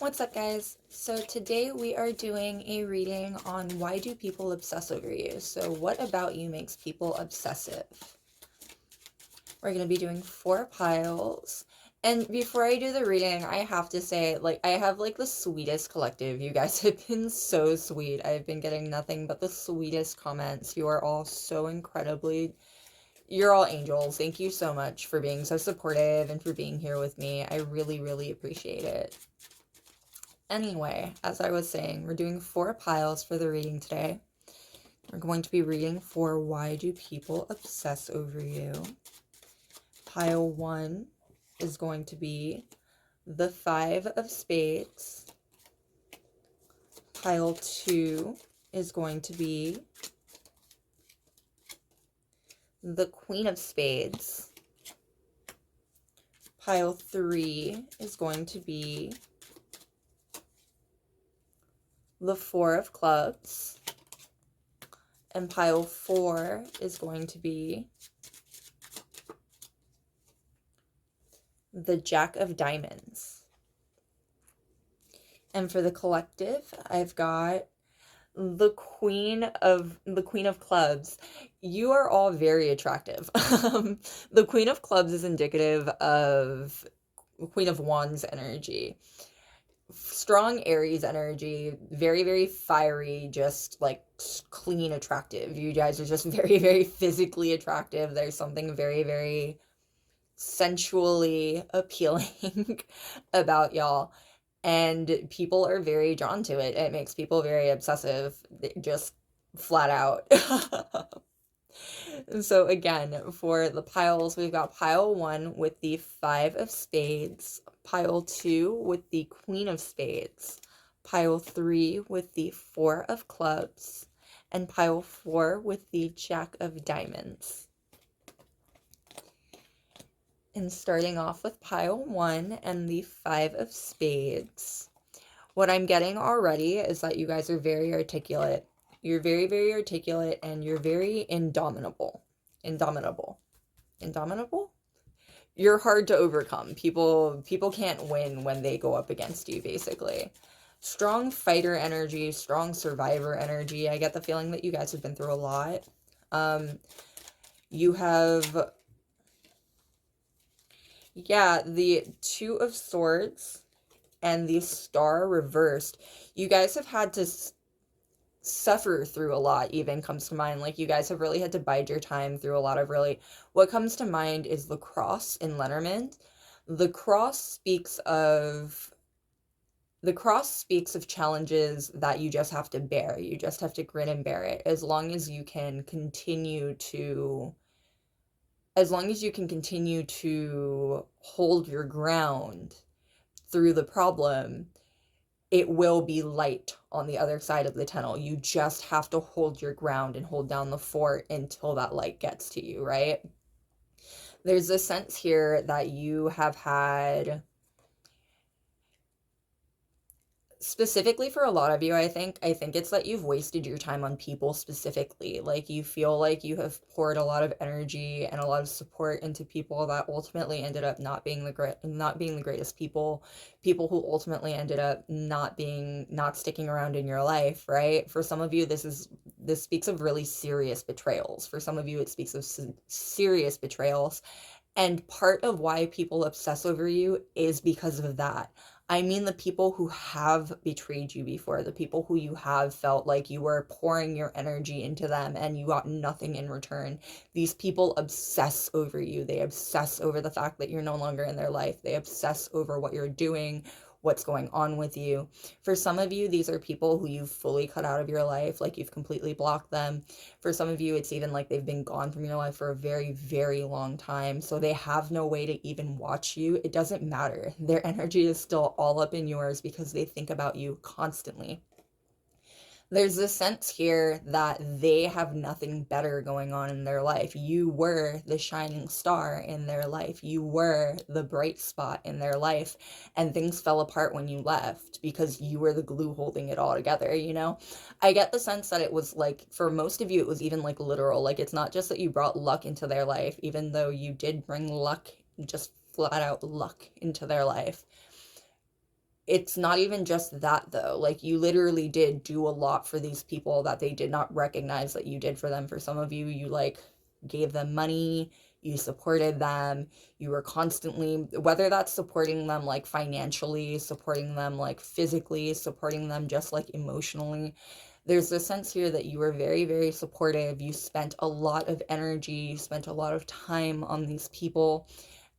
What's up, guys? So today we are doing a reading on why do people obsess over you? So what about you makes people obsessive? We're going to be doing 4 piles. And before I do the reading, I have to say, I have, the sweetest collective. You guys have been so sweet. I've been getting nothing but the sweetest comments. You are all so you're all angels. Thank you so much for being so supportive and for being here with me. I really, really appreciate it. Anyway, as I was saying, we're doing 4 piles for the reading today. We're going to be reading for why do people obsess over you. Pile 1 is going to be the 5 of spades. Pile 2 is going to be the Queen of Spades. Pile 3 is going to be the 4 of Clubs. And pile 4 is going to be the Jack of Diamonds. And for the collective, I've got the Queen of Clubs. You are all very attractive. The Queen of Clubs is indicative of Queen of Wands energy. Strong Aries energy, very, very fiery, just clean, attractive. You guys are just very, very physically attractive. There's something very, very sensually appealing about y'all, and people are very drawn to it. It makes people very obsessive, just flat out. So again, for the piles, we've got pile 1 with the 5 of spades, pile 2 with the Queen of Spades, pile 3 with the 4 of Clubs, and pile 4 with the Jack of Diamonds. And starting off with pile 1 and the 5 of spades, what I'm getting already is that you guys are very articulate. You're very, very articulate, and you're very indomitable. Indomitable? You're hard to overcome. People can't win when they go up against you, basically. Strong fighter energy, strong survivor energy. I get the feeling that you guys have been through a lot. You have, the 2 of Swords and the Star reversed. You guys have had to suffer through a lot, even comes to mind. You guys have really had to bide your time through a lot of what comes to mind is the cross in Lenormand. The cross speaks of challenges that you just have to bear. You just have to grin and bear it. As long as you can continue to hold your ground through the problem, it will be light on the other side of the tunnel. You just have to hold your ground and hold down the fort until that light gets to you, right? There's a sense here that you have had, specifically for a lot of you, I think it's that you've wasted your time on people specifically. You feel like you have poured a lot of energy and a lot of support into people that ultimately ended up not being the greatest people who ultimately ended up not sticking around in your life, right? For some of you, this speaks of really serious betrayals. For some of you, it speaks of serious betrayals. And part of why people obsess over you is because of that. I mean, the people who have betrayed you before, the people who you have felt like you were pouring your energy into them and you got nothing in return. These people obsess over you. They obsess over the fact that you're no longer in their life. They obsess over what you're doing, what's going on with you. For some of you, these are people who you've fully cut out of your life, you've completely blocked them. For some of you, it's even like they've been gone from your life for a very, very long time, so they have no way to even watch you. It doesn't matter. Their energy is still all up in yours because they think about you constantly. There's this sense here that they have nothing better going on in their life. You were the shining star in their life. You were the bright spot in their life, and things fell apart when you left because you were the glue holding it all together, I get the sense that it was for most of you, it was even literal. It's not just that you brought luck into their life, even though you did bring luck, just flat out luck into their life. It's not even just that though. Like you literally did do a lot for these people that they did not recognize that you did for them. For some of you, you like gave them money, you supported them, you were constantly, whether that's supporting them like financially, supporting them like physically, supporting them just like emotionally. There's this sense here that you were very, very supportive. You spent a lot of energy, you spent a lot of time on these people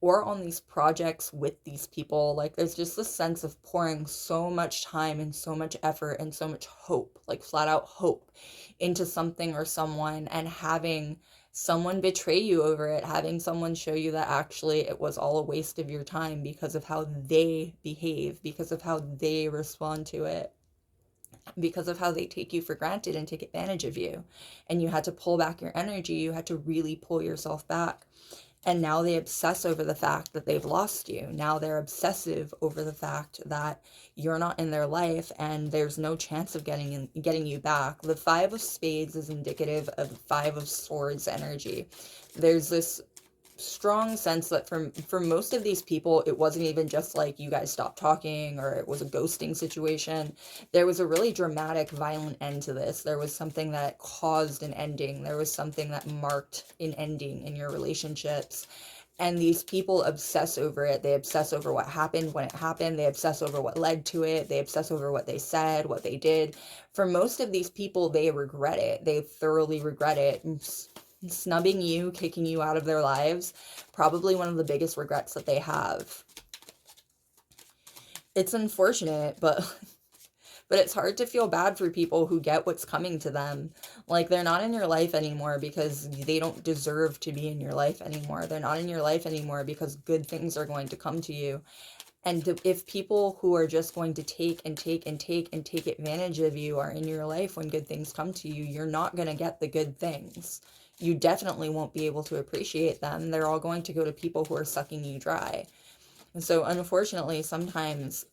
or on these projects with these people. Like there's just this sense of pouring so much time and so much effort and so much hope, like flat out hope, into something or someone, and having someone betray you over it, having someone show you that actually it was all a waste of your time because of how they behave, because of how they respond to it, because of how they take you for granted and take advantage of you. And you had to pull back your energy, you had to really pull yourself back. And now they obsess over the fact that they've lost you. Now they're obsessive over the fact that you're not in their life and there's no chance of getting you back. The Five of Spades is indicative of the Five of Swords energy. There's this strong sense that for most of these people, it wasn't even just like you guys stopped talking or it was a ghosting situation. There was a really dramatic, violent end to this. There was something that caused an ending. There was something that marked an ending in your relationships. And these people obsess over it. They obsess over what happened when it happened. They obsess over what led to it. They obsess over what they said, what they did. For most of these people, they regret it. They thoroughly regret it. Snubbing you, kicking you out of their lives, probably one of the biggest regrets that they have. It's unfortunate, but it's hard to feel bad for people who get what's coming to them. Like they're not in your life anymore because they don't deserve to be in your life anymore. They're not in your life anymore because good things are going to come to you. And if people who are just going to take and take and take and take advantage of you are in your life when good things come to you, you're not going to get the good things. You definitely won't be able to appreciate them. They're all going to go to people who are sucking you dry. And so, unfortunately, sometimes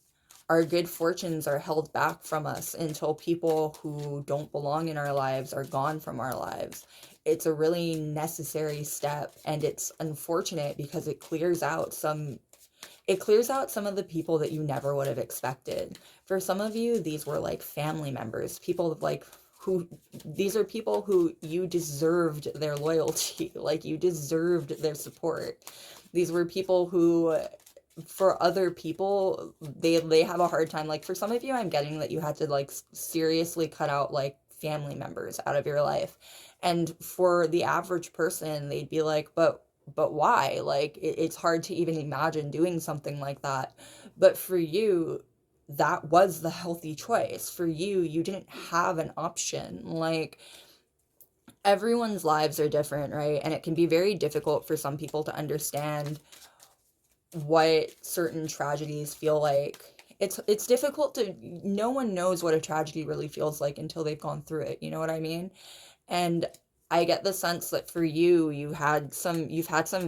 our good fortunes are held back from us until people who don't belong in our lives are gone from our lives. It's a really necessary step, and it's unfortunate because it clears out some of the people that you never would have expected. For some of you, these were like family members, people like who, these are people who you deserved their loyalty, like you deserved their support. These were people who, for other people, they have a hard time. Like for some of you, I'm getting that you had to like seriously cut out like family members out of your life. And for the average person, they'd be like, but why? Like it's hard to even imagine doing something like that. But for you, that was the healthy choice. For you, you didn't have an option. Like everyone's lives are different, right? And it can be very difficult for some people to understand what certain tragedies feel like. It's difficult to, no one knows what a tragedy really feels like until they've gone through it, you know what I mean? And I get the sense that for you, you've had some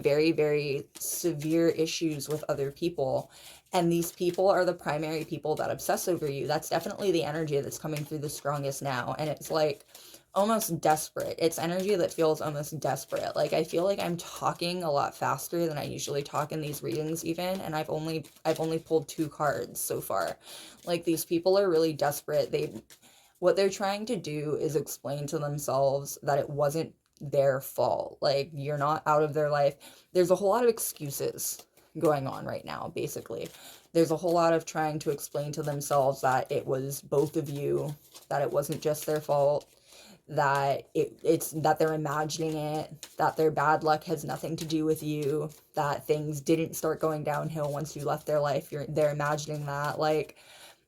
very, very severe issues with other people, and these people are the primary people that obsess over you. That's definitely the energy that's coming through the strongest now, and it's like almost desperate. It's energy that feels almost desperate. Like I feel like I'm talking a lot faster than I usually talk in these readings even, and I've only pulled two cards so far. Like these people are really desperate. What they're trying to do is explain to themselves that it wasn't their fault. Like you're not out of their life. There's a whole lot of excuses going on right now, basically. There's a whole lot of trying to explain to themselves that it was both of you, that it wasn't just their fault, that it's that they're imagining it, that their bad luck has nothing to do with you, that things didn't start going downhill once you left their life. They're imagining that. Like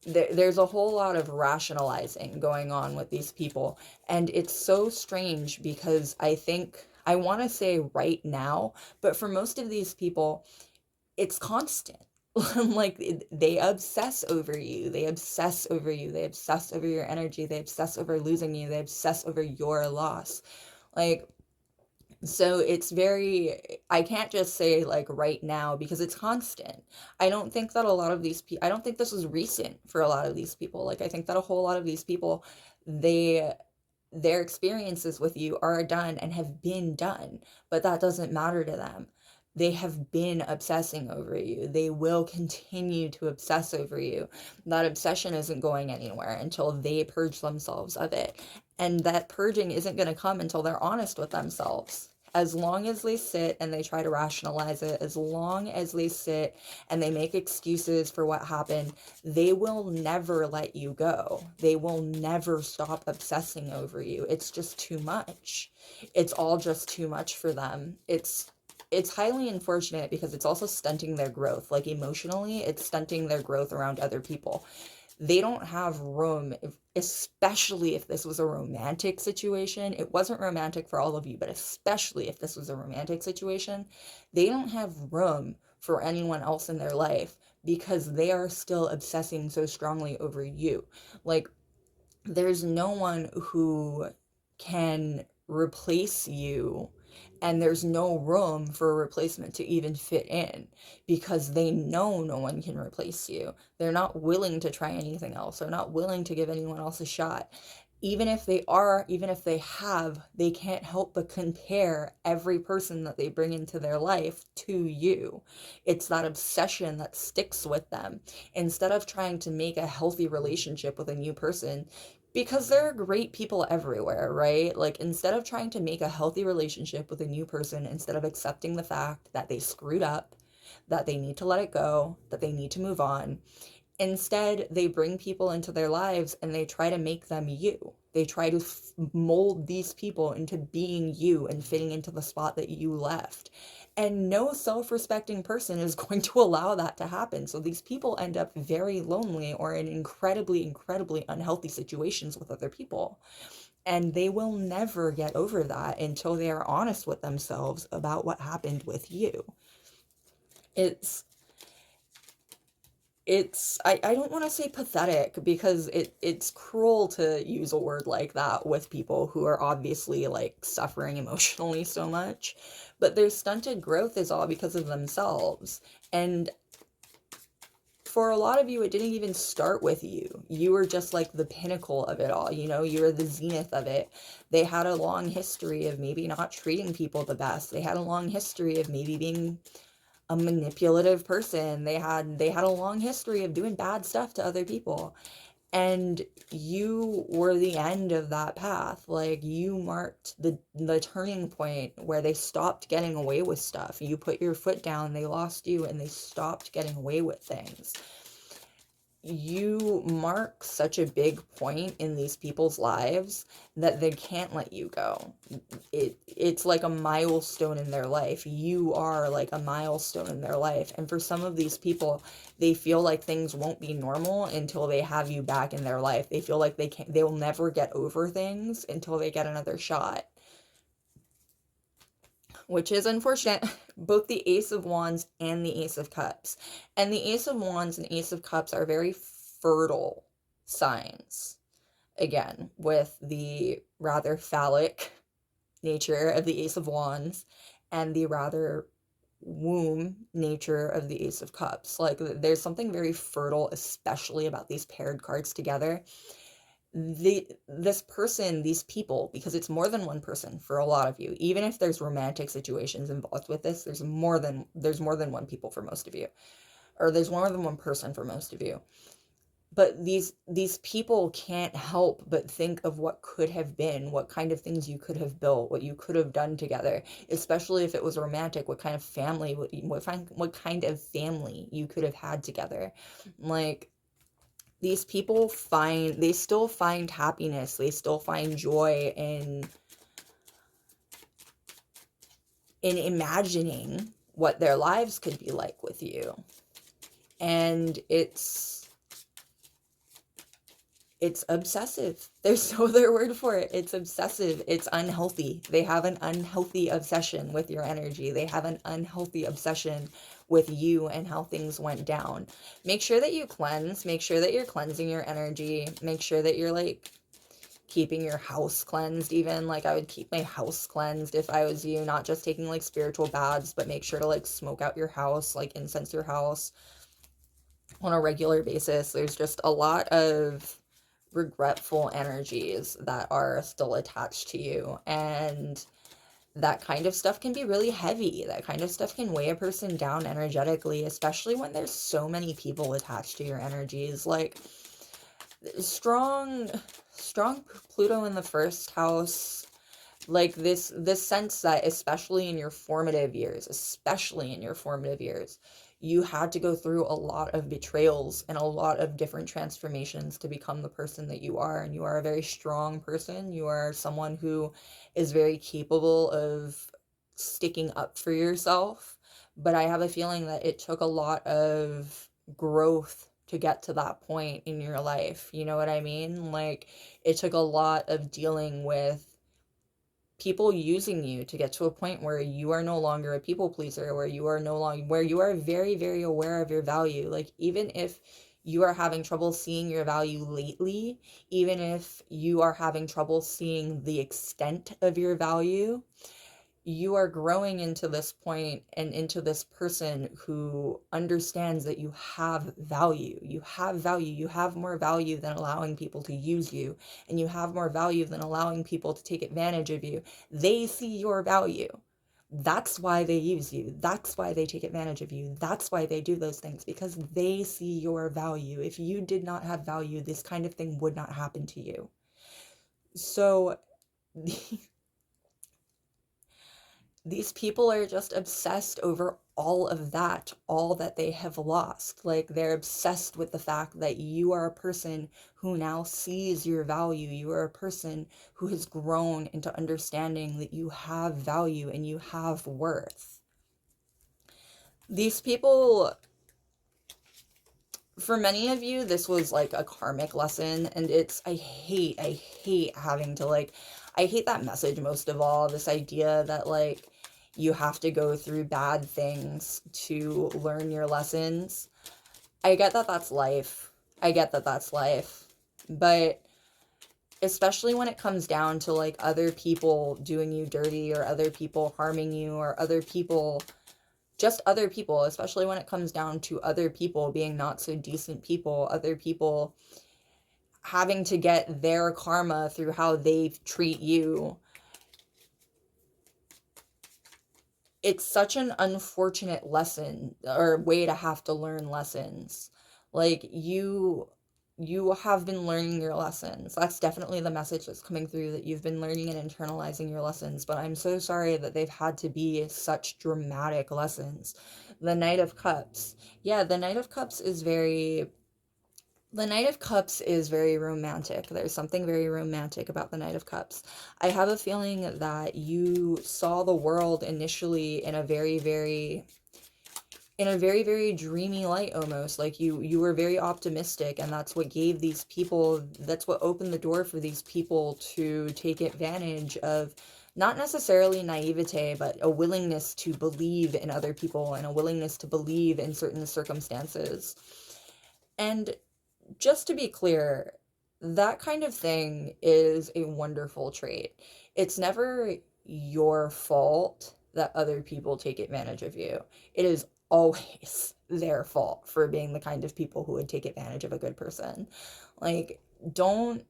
there's a whole lot of rationalizing going on with these people, and it's so strange because I want to say right now, but for most of these people it's constant. Like they obsess over you, they obsess over you, they obsess over your energy, they obsess over losing you, they obsess over your loss. Like so it's very, I can't just say like right now because it's constant. I don't think that a lot of these people, I don't think this is recent for a lot of these people. Like I think that a whole lot of these people, they their experiences with you are done and have been done, but that doesn't matter to them They have been obsessing over you. They will continue to obsess over you. That obsession isn't going anywhere until they purge themselves of it. And that purging isn't going to come until they're honest with themselves. As long as they sit and they try to rationalize it, as long as they sit and they make excuses for what happened, they will never let you go. They will never stop obsessing over you. It's just too much. It's all just too much for them. It's highly unfortunate because it's also stunting their growth. Like emotionally, it's stunting their growth around other people. They don't have room, especially if this was a romantic situation. It wasn't romantic for all of you, but especially if this was a romantic situation, they don't have room for anyone else in their life because they are still obsessing so strongly over you. Like, there's no one who can replace you, and there's no room for a replacement to even fit in because they know no one can replace you. They're not willing to try anything else. They're not willing to give anyone else a shot. Even if they are, even if they have, they can't help but compare every person that they bring into their life to you. It's that obsession that sticks with them. Instead of trying to make a healthy relationship with a new person, because there are great people everywhere, right? Like, instead of trying to make a healthy relationship with a new person, instead of accepting the fact that they screwed up, that they need to let it go, that they need to move on, instead, they bring people into their lives and they try to make them you. They try to mold these people into being you and fitting into the spot that you left. And no self respecting person is going to allow that to happen. So these people end up very lonely or in incredibly, incredibly unhealthy situations with other people. And they will never get over that until they are honest with themselves about what happened with you. It's I don't want to say pathetic because it's cruel to use a word like that with people who are obviously like suffering emotionally so much, but their stunted growth is all because of themselves. And for a lot of you, it didn't even start with you. You were just like the pinnacle of it all, you know, you were the zenith of it. They had a long history of maybe not treating people the best. They had a long history of maybe being a manipulative person. They had a long history of doing bad stuff to other people. And you were the end of that path. Like, you marked the turning point where they stopped getting away with stuff. You put your foot down, they lost you, and they stopped getting away with things. You mark such a big point in these people's lives that they can't let you go. It's like a milestone in their life. You are like a milestone in their life. And for some of these people, they feel like things won't be normal until they have you back in their life. They feel like they will never get over things until they get another shot, which is unfortunate. Both the Ace of Wands and the Ace of Cups. And the Ace of Wands and Ace of Cups are very fertile signs. Again, with the rather phallic nature of the Ace of Wands and the rather womb nature of the Ace of Cups. Like, there's something very fertile, especially about these paired cards together. This person, these people, because it's more than one person for a lot of you, even if there's romantic situations involved with this, there's more than one people for most of you, or there's more than one person for most of you. But these people can't help but think of what could have been, what kind of things you could have built, what you could have done together, especially if it was romantic, what kind of family, what kind of family you could have had together. Like, these people they still find happiness, they still find joy in imagining what their lives could be like with you. And it's obsessive. There's no other word for it. It's obsessive. It's unhealthy. They have an unhealthy obsession with your energy. They have an unhealthy obsession with you and how things went down. Make sure that you cleanse. Make sure that you're cleansing your energy. Make sure that you're like keeping your house cleansed. Even like, I would keep my house cleansed if I was you, not just taking like spiritual baths, but make sure to like smoke out your house, like incense your house on a regular basis. There's just a lot of regretful energies that are still attached to you, and that kind of stuff can be really heavy. That kind of stuff can weigh a person down energetically, especially when there's so many people attached to your energies. Like, strong strong Pluto in the first house, like this sense that especially in your formative years, you had to go through a lot of betrayals and a lot of different transformations to become the person that you are. And you are a very strong person. You are someone who is very capable of sticking up for yourself. But I have a feeling that it took a lot of growth to get to that point in your life. You know what I mean? Like, it took a lot of dealing with people using you to get to a point where you are no longer a people pleaser, where you are no longer, where you are very, very aware of your value. Like, even if you are having trouble seeing your value lately, even if you are having trouble seeing the extent of your value, you are growing into this point and into this person who understands that you have value. You have value. You have more value than allowing people to use you, and you have more value than allowing people to take advantage of you. They see your value. That's why they use you. That's why they take advantage of you. That's why they do those things, because they see your value. If you did not have value, this kind of thing would not happen to you. So these people are just obsessed over all of that, all that they have lost. Like, they're obsessed with the fact that you are a person who now sees your value. You are a person who has grown into understanding that you have value and you have worth. These people, for many of you, this was like a karmic lesson, and I hate having to, like, I hate that message most of all, this idea that, like, you have to go through bad things to learn your lessons. I get that that's life. I get that that's life. But especially when it comes down to, like, other people doing you dirty, or other people harming you, or other people, just other people, especially when it comes down to other people being not so decent people, other people having to get their karma through how they treat you. It's such an unfortunate lesson, or way to have to learn lessons. Like, you have been learning your lessons. That's definitely the message that's coming through, that you've been learning and internalizing your lessons, but I'm so sorry that they've had to be such dramatic lessons. The Knight of Cups. Yeah, the Knight of Cups is very romantic. There's something very romantic about the Knight of Cups. I have a feeling that you saw the world initially in a very, very dreamy light, almost. Like, you were very optimistic, and that's what opened the door for these people to take advantage of, not necessarily naivete, but a willingness to believe in other people, and a willingness to believe in certain circumstances. And just to be clear, that kind of thing is a wonderful trait. It's never your fault that other people take advantage of you. It is always their fault for being the kind of people who would take advantage of a good person. Like, don't,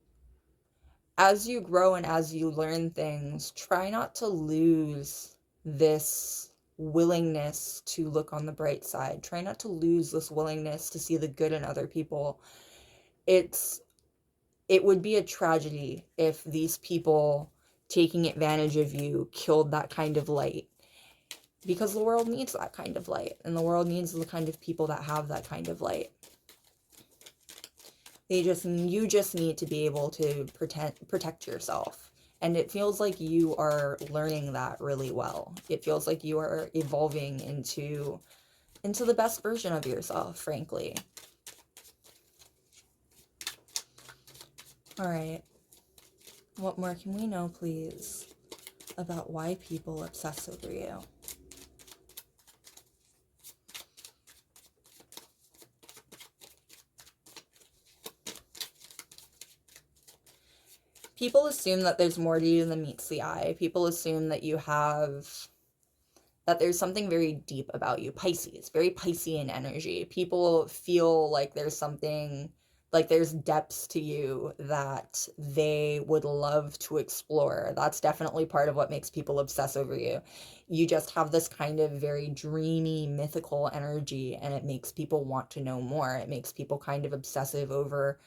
as you grow and as you learn things, try not to lose this willingness to look on the bright side. Try not to lose this willingness to see the good in other people. It's it would be a tragedy if these people taking advantage of you killed that kind of light, because the world needs that kind of light, and the world needs the kind of people that have that kind of light. You just need to be able to protect yourself. And it feels like you are learning that really well. It feels like you are evolving into the best version of yourself, frankly. All right. What more can we know, please, about why people obsess over you? People assume that there's more to you than meets the eye. People assume that that there's something very deep about you. Pisces, very Piscean energy. People feel like there's something Like there's depths to you that they would love to explore. That's definitely part of what makes people obsess over you. You just have this kind of very dreamy, mythical energy, and it makes people want to know more. It makes people kind of obsessive over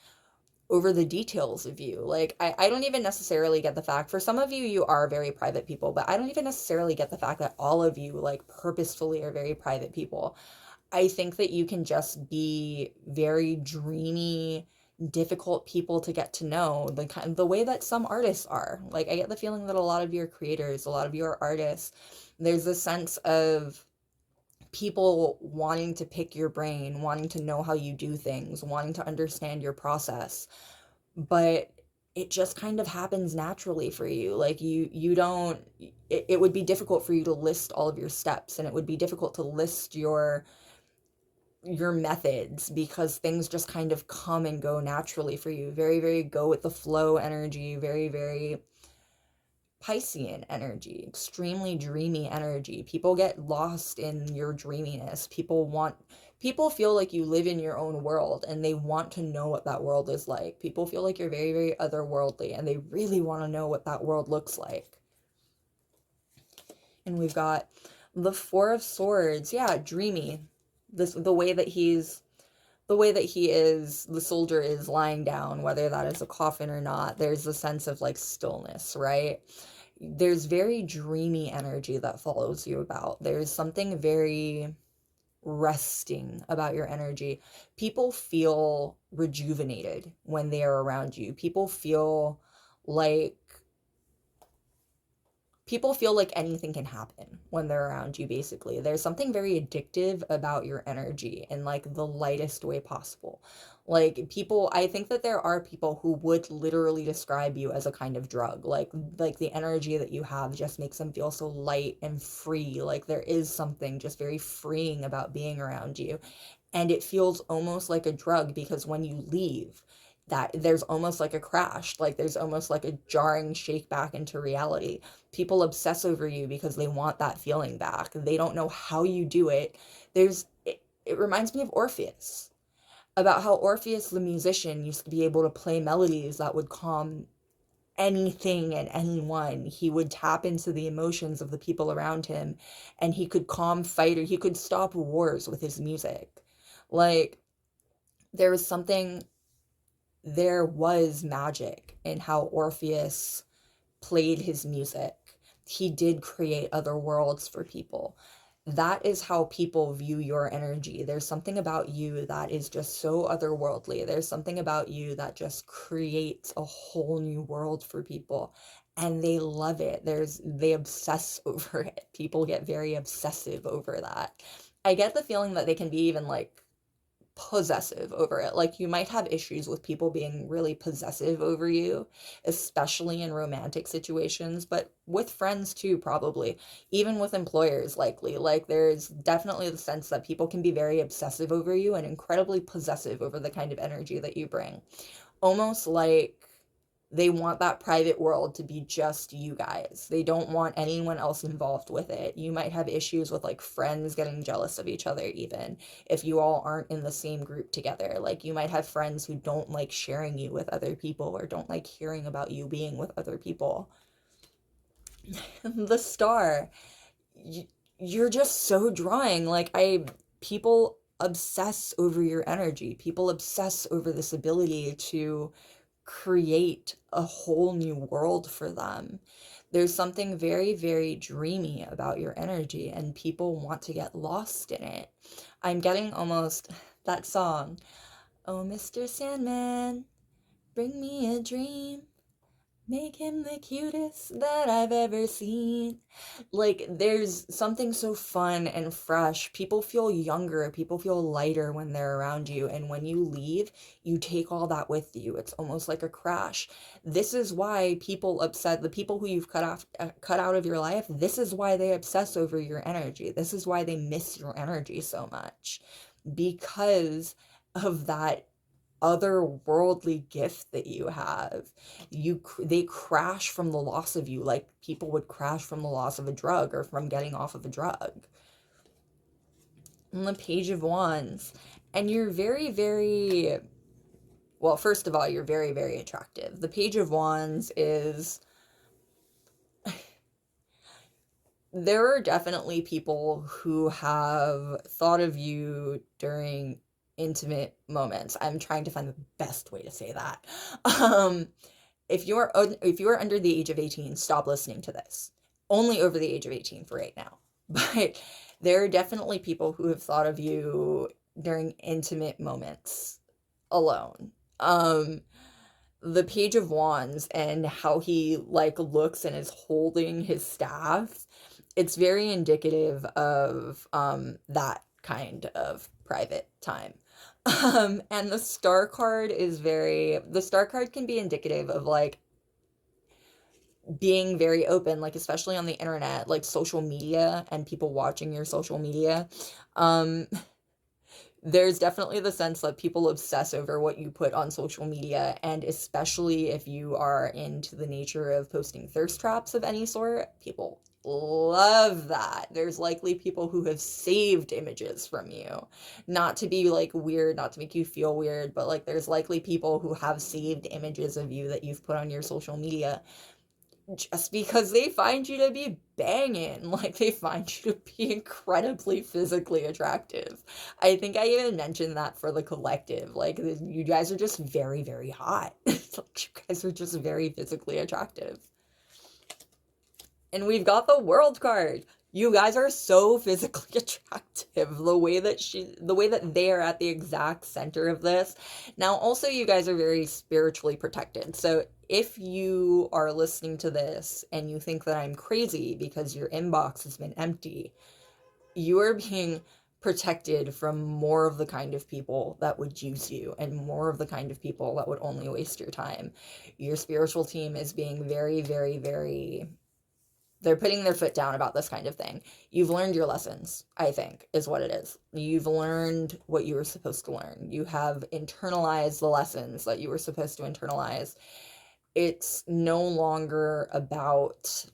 the details of you. Like, I don't even necessarily get the fact, for some of you, you are very private people, but I don't even necessarily get the fact that all of you, like, purposefully are very private people. I think that you can just be very dreamy, difficult people to get to know, the way that some artists are. Like, I get the feeling that a lot of your creators, a lot of your artists, there's a sense of people wanting to pick your brain, wanting to know how you do things, wanting to understand your process, but it just kind of happens naturally for you. Like you don't, it would be difficult for you to list all of your steps, and it would be difficult to list your methods, because things just kind of come and go naturally for you. Very, very go with the flow energy, very, very Piscean energy, extremely dreamy energy. People get lost in your dreaminess. People feel like you live in your own world and they want to know what that world is like. People feel like you're very, very otherworldly and they really want to know what that world looks like. And we've got the Four of Swords. Yeah, dreamy. The way that the soldier is lying down, whether that is a coffin or not, there's a sense of like stillness, right? There's very dreamy energy that follows you about. There's something very resting about your energy. People feel rejuvenated when they are around you. Like people feel like anything can happen when they're around you, basically. There's something very addictive about your energy in like the lightest way possible. Like people, I think that there are people who would literally describe you as a kind of drug. Like the energy that you have just makes them feel so light and free. Like there is something just very freeing about being around you. And it feels almost like a drug, because when you leave, that there's almost like a crash, like there's almost like a jarring shake back into reality. People obsess over you because they want that feeling back. They don't know how you do it. It reminds me of Orpheus, about how Orpheus the musician used to be able to play melodies that would calm anything and anyone. He would tap into the emotions of the people around him, and he could he could stop wars with his music. Like there was something there was magic in how Orpheus played his music. He did create other worlds for people. That is how people view your energy. There's something about you that is just so otherworldly. There's something about you that just creates a whole new world for people. And they love it. They obsess over it. People get very obsessive over that. I get the feeling that they can be even like possessive over it. Like you might have issues with people being really possessive over you, especially in romantic situations, but with friends too, probably. Even with employers, likely. Like there's definitely the sense that people can be very obsessive over you and incredibly possessive over the kind of energy that you bring. Almost like they want that private world to be just you guys. They don't want anyone else involved with it. You might have issues with like friends getting jealous of each other, even if you all aren't in the same group together. Like you might have friends who don't like sharing you with other people or don't like hearing about you being with other people. The Star, you're just so drawing. People obsess over your energy. People obsess over this ability to create a whole new world for them. There's something very, very dreamy about your energy, and people want to get lost in it. I'm getting almost that song. Oh, Mr. Sandman, bring me a dream. Make him the cutest that I've ever seen. Like, there's something so fun and fresh. People feel younger, people feel lighter when they're around you. And when you leave, you take all that with you. It's almost like a crash. This is why the people who you've cut out of your life, this is why they obsess over your energy. This is why they miss your energy so much. Because of that otherworldly gift that you have. They crash from the loss of you, like people would crash from the loss of a drug or from getting off of a drug. And the Page of Wands, and you're very, very Well, first of all, you're very, very attractive. The Page of Wands is, there are definitely people who have thought of you during intimate moments. I'm trying to find the best way to say that. Um, if you are under the age of 18, stop listening to this. Only over the age of 18 for right now. But there are definitely people who have thought of you during intimate moments alone. The Page of Wands and how he like looks and is holding his staff, it's very indicative of that kind of private time. And the star card can be indicative of like being very open, like especially on the internet, like social media and people watching your social media. Um, there's definitely the sense that people obsess over what you put on social media, and especially if you are into the nature of posting thirst traps of any sort, people love that. There's likely people who have saved images from you. Not to be like weird, not to make you feel weird, but like there's likely people who have saved images of you that you've put on your social media just because they find you to be banging. Like, they find you to be incredibly physically attractive. I think I even mentioned that for the collective. Like, you guys are just very, very hot. You guys are just very physically attractive. And we've got the world card. You guys are so physically attractive. The way that they are at the exact center of this. Now, also, you guys are very spiritually protected. So if you are listening to this and you think that I'm crazy because your inbox has been empty, you are being protected from more of the kind of people that would use you and more of the kind of people that would only waste your time. Your spiritual team is being very, very, very, they're putting their foot down about this kind of thing. You've learned your lessons, I think, is what it is. You've learned what you were supposed to learn. You have internalized the lessons that you were supposed to internalize. It's no longer about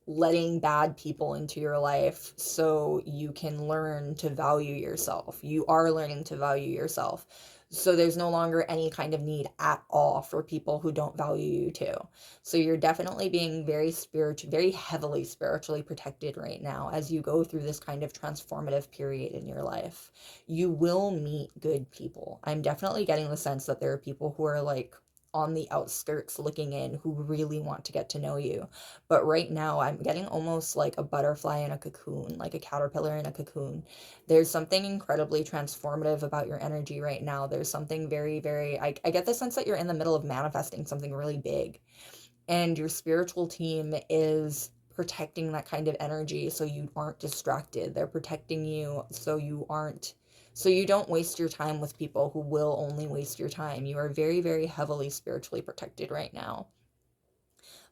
letting bad people into your life so you can learn to value yourself. You are learning to value yourself. So there's no longer any kind of need at all for people who don't value you too. So you're definitely being very heavily spiritually protected right now as you go through this kind of transformative period in your life. You will meet good people. I'm definitely getting the sense that there are people who are like on the outskirts looking in who really want to get to know you. But right now, I'm getting almost like a butterfly in a cocoon, like a caterpillar in a cocoon. There's something incredibly transformative about your energy right now. There's something very, very, I get the sense that you're in the middle of manifesting something really big. And your spiritual team is protecting that kind of energy so you aren't distracted. They're protecting you so you don't waste your time with people who will only waste your time. You are very, very heavily spiritually protected right now.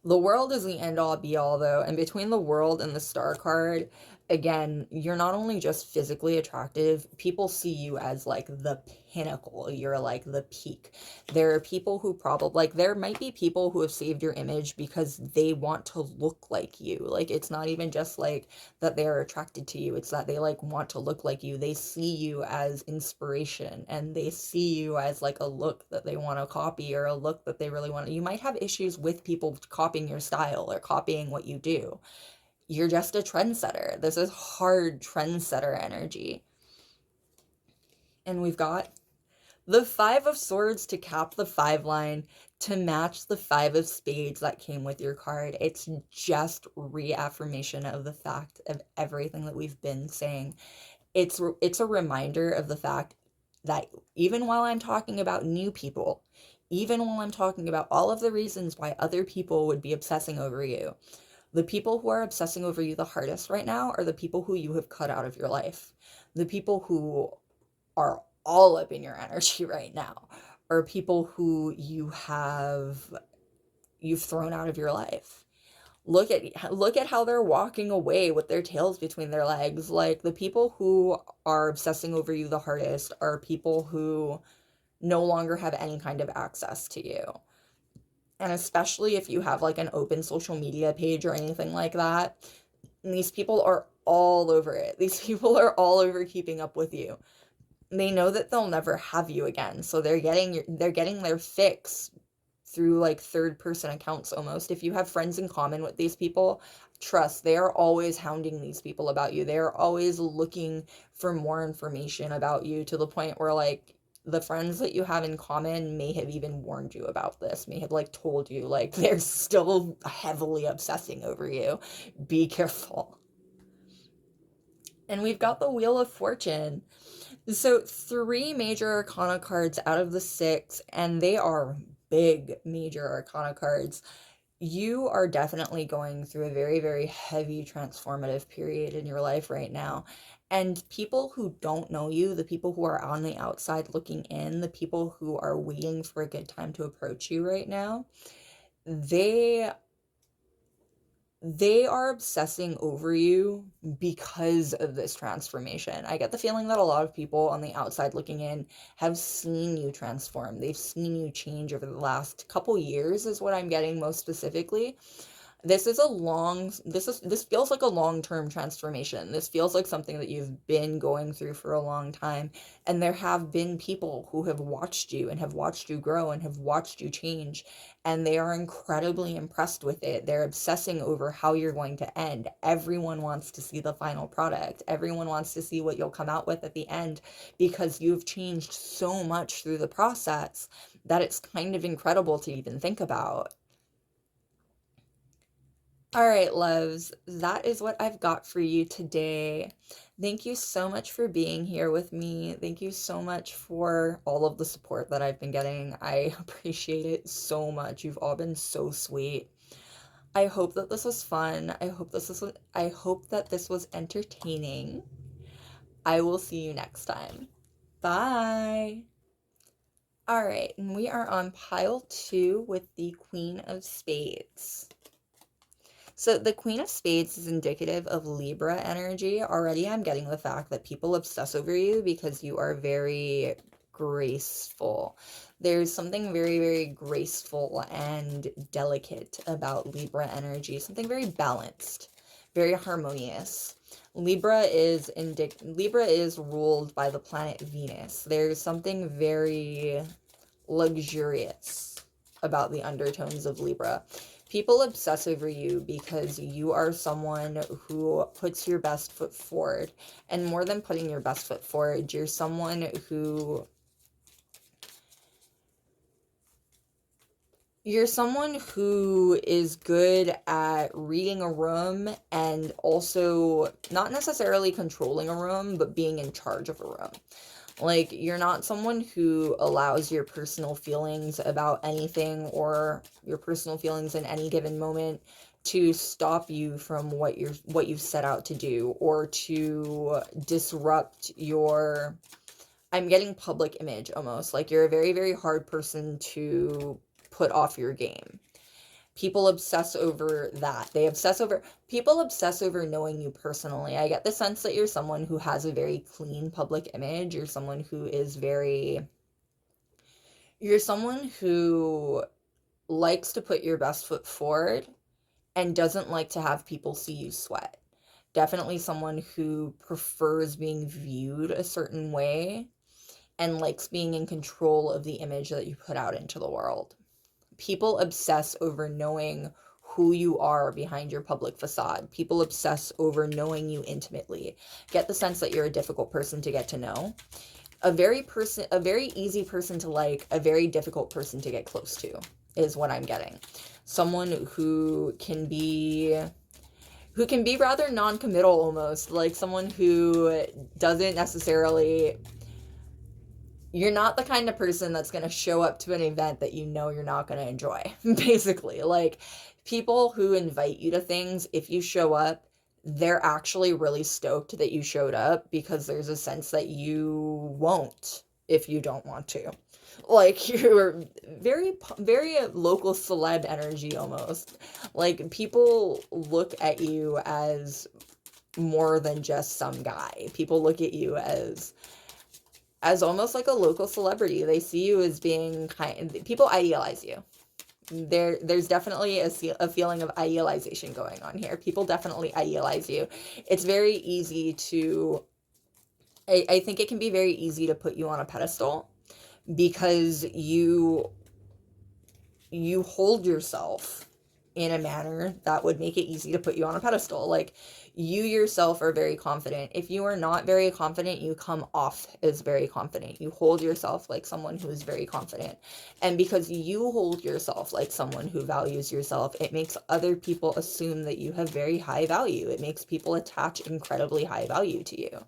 The world is the end all be all though, and between the world and the star card, again, you're not only just physically attractive, people see you as like the pinnacle. You're like the peak. There are people who probably like there might be people who have saved your image because they want to look like you. Like it's not even just like that they're attracted to you, it's that they like want to look like you. They see you as inspiration and they see you as like a look that they want to copy or a look that they really want. You might have issues with people copying your style or copying what you do. You're just a trendsetter. This is hard trendsetter energy. And we've got the Five of Swords to cap the five line to match the Five of Spades that came with your card. It's just reaffirmation of the fact of everything that we've been saying. It's a reminder of the fact that even while I'm talking about new people, even while I'm talking about all of the reasons why other people would be obsessing over you, the people who are obsessing over you the hardest right now are the people who you have cut out of your life. The people who are all up in your energy right now are people who you've thrown out of your life. Look at how they're walking away with their tails between their legs. Like the people who are obsessing over you the hardest are people who no longer have any kind of access to you. And especially if you have like an open social media page or anything like that, and these people are all over it. These people are all over keeping up with you. they know that they'll never have you again. So they're getting their fix through like third person accounts almost. If you have friends in common with these people, trust, they are always hounding these people about you. They are always looking for more information about you, to the point where like the friends that you have in common may have even warned you about this, may have like told you like they're still heavily obsessing over you. Be careful. And we've got the Wheel of Fortune. So, three major arcana cards out of the six, and they are big major arcana cards. You are definitely going through a very, very heavy transformative period in your life right now. And people who don't know you, the people who are on the outside looking in, the people who are waiting for a good time to approach you right now, they they are obsessing over you because of this transformation. I get the feeling that a lot of people on the outside looking in have seen you transform. They've seen you change over the last couple years, is what I'm getting most specifically. This feels like a long-term transformation. This feels like something that you've been going through for a long time, and there have been people who have watched you and have watched you grow and have watched you change, and they are incredibly impressed with it. They're obsessing over how you're going to end. Everyone wants to see the final product. Everyone wants to see what you'll come out with at the end, because you've changed so much through the process that it's kind of incredible to even think about. All right, loves, that is what I've got for you today. Thank you so much for being here with me. Thank you so much for all of the support that I've been getting. I appreciate it so much. You've all been so sweet. I hope that this was fun. I hope that this was entertaining. I will see you next time. Bye. All right, and we are on pile 2 with the Queen of Spades. So the Queen of Spades is indicative of Libra energy. Already I'm getting the fact that people obsess over you because you are very graceful. There's something very, very graceful and delicate about Libra energy, something very balanced, very harmonious. Libra is ruled by the planet Venus. There's something very luxurious about the undertones of Libra. People obsess over you because you are someone who puts your best foot forward. And more than putting your best foot forward, you're someone who is good at reading a room and also not necessarily controlling a room, but being in charge of a room. Like, you're not someone who allows your personal feelings about anything or your personal feelings in any given moment to stop you from what you've set out to do, or to disrupt your, I'm getting public image almost. Like, you're a very, very hard person to put off your game. People obsess over that. People obsess over knowing you personally. I get the sense that you're someone who has a very clean public image. You're someone who likes to put your best foot forward and doesn't like to have people see you sweat. Definitely someone who prefers being viewed a certain way and likes being in control of the image that you put out into the world. People obsess over knowing who you are behind your public facade. People obsess over knowing you intimately. Get the sense that you're a difficult person to get to know. A very easy person to like, a very difficult person to get close to, is what I'm getting. Someone who can be rather non-committal almost, like someone who doesn't necessarily, you're not the kind of person that's going to show up to an event that you know you're not going to enjoy. Basically, like, people who invite you to things, if you show up, they're actually really stoked that you showed up, because there's a sense that you won't if you don't want to. Like, you're very, very local celeb energy almost. Like, people look at you as more than just some guy. People look at you as almost like a local celebrity. They see you as being people idealize you. There's definitely a feeling of idealization going on here. People definitely idealize you. It's very easy to I think it can be very easy to put you on a pedestal because you hold yourself in a manner that would make it easy to put you on a pedestal. Like, you yourself are very confident. If you are not very confident, you come off as very confident. You hold yourself like someone who is very confident. And because you hold yourself like someone who values yourself, it makes other people assume that you have very high value. It makes people attach incredibly high value to you.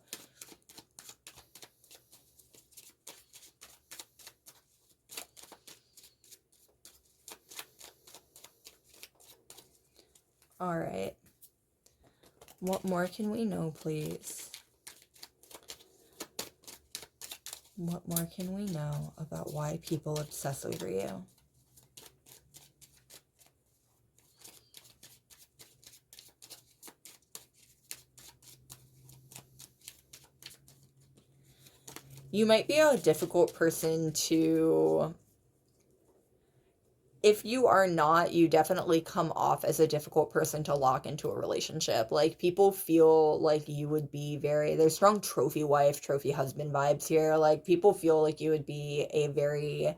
All right. What more can we know, please? What more can we know about why people obsess over you? You might be a difficult person to... If you are not, you definitely come off as a difficult person to lock into a relationship. Like, people feel like you would be very... There's strong trophy wife, trophy husband vibes here. Like, people feel like you would be a very...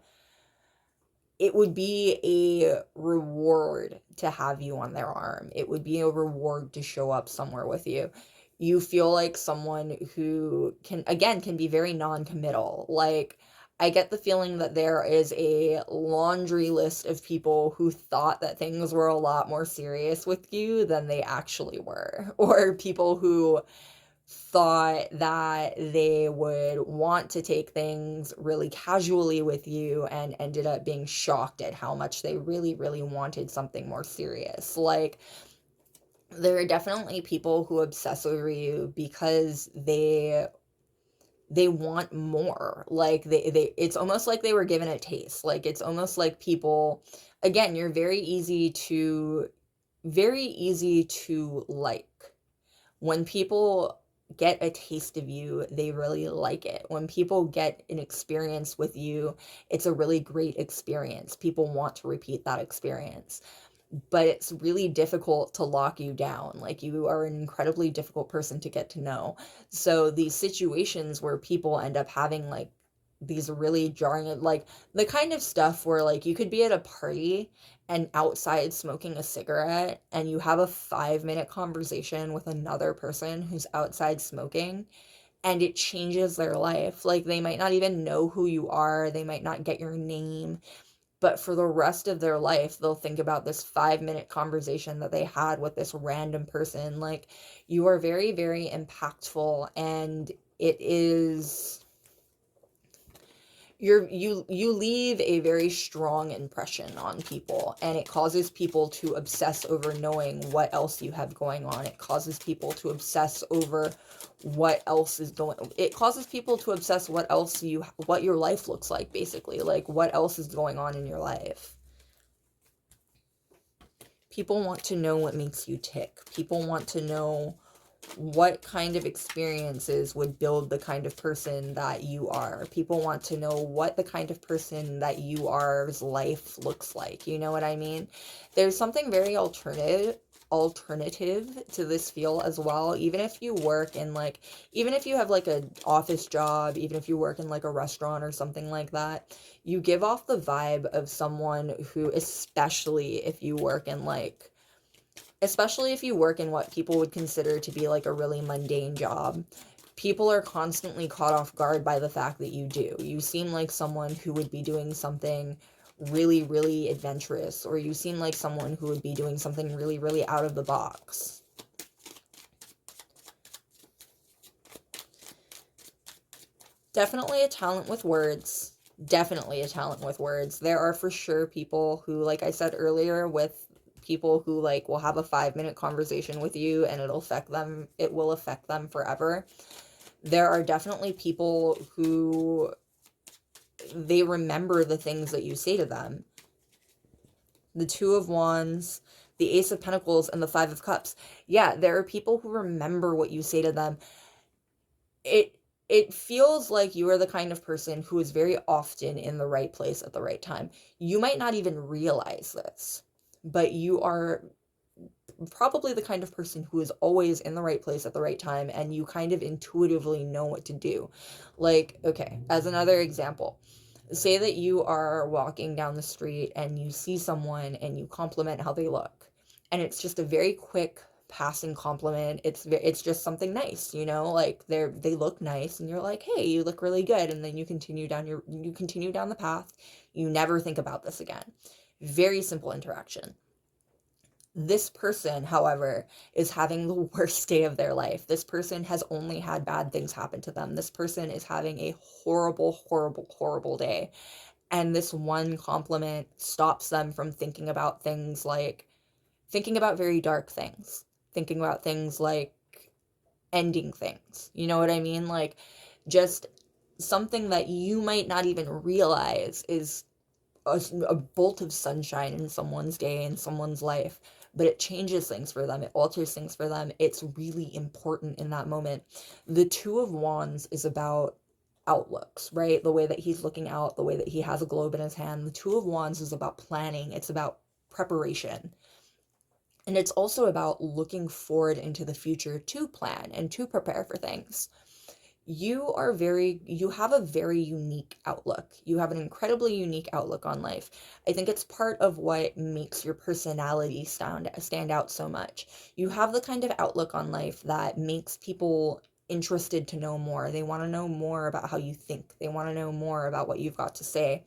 It would be a reward to have you on their arm. It would be a reward to show up somewhere with you. You feel like someone who can, again, can be very non-committal. Like, I get the feeling that there is a laundry list of people who thought that things were a lot more serious with you than they actually were. Or people who thought that they would want to take things really casually with you and ended up being shocked at how much they really, really wanted something more serious. Like, there are definitely people who obsess over you because they want more. Like, they it's almost like they were given a taste. Like, it's almost like people, again, you're very easy to like. When people get a taste of you, they really like it. When people get an experience with you, it's a really great experience. People want to repeat that experience. But it's really difficult to lock you down. Like, you are an incredibly difficult person to get to know. So these situations where people end up having like these really jarring, like the kind of stuff where like you could be at a party and outside smoking a cigarette and you have a 5-minute conversation with another person who's outside smoking and it changes their life. Like, they might not even know who you are, they might not get your name, but for the rest of their life, they'll think about this 5-minute conversation that they had with this random person. Like, you are very, very impactful, and it is... you leave a very strong impression on people, and it causes people to obsess over knowing what else you have going on. It causes people to obsess over what else is going... It causes people to obsess what your life looks like, basically. Like, what else is going on in your life. People want to know what makes you tick. People want to know what kind of experiences would build the kind of person that you are. People want to know what the kind of person that you are's life looks like. You know what I mean? There's something very alternative to this feel as well. Even if you work in like, even if you have like an office job, even if you work in like a restaurant or something like that, you give off the vibe of someone who, especially if you work in what people would consider to be like a really mundane job, people are constantly caught off guard by the fact that you do. You seem like someone who would be doing something really, really adventurous, or you seem like someone who would be doing something really, really out of the box. Definitely a talent with words. Definitely a talent with words. There are for sure people who, like I said earlier, with people who like will have a 5-minute conversation with you and it will affect them forever. There are definitely people who they remember the things that you say to them. The Two of Wands, the Ace of Pentacles, and the Five of Cups. Yeah, there are people who remember what you say to them. It feels like you are the kind of person who is very often in the right place at the right time. You might not even realize this, but you are probably the kind of person who is always in the right place at the right time, and you kind of intuitively know what to do. Like, okay, as another example, say that you are walking down the street and you see someone and you compliment how they look. And it's just a very quick passing compliment. It's just something nice, you know, like they look nice and you're like, "Hey, you look really good." And then you continue down the path. You never think about this again. Very simple interaction. This person, however, is having the worst day of their life. This person has only had bad things happen to them. This person is having a horrible, horrible, horrible day. And this one compliment stops them from thinking about very dark things, thinking about things like ending things. You know what I mean? Like, just something that you might not even realize is a bolt of sunshine in someone's day, in someone's life, but it changes things for them, it alters things for them. It's really important in that moment. The Two of Wands is about outlooks, right? The way that he's looking out, the way that he has a globe in his hand. The Two of Wands is about planning, it's about preparation. And it's also about looking forward into the future to plan and to prepare for things. You have a very unique outlook. You have an incredibly unique outlook on life. I think it's part of what makes your personality stand out so much. You have the kind of outlook on life that makes people interested to know more. They want to know more about how you think. They want to know more about what you've got to say.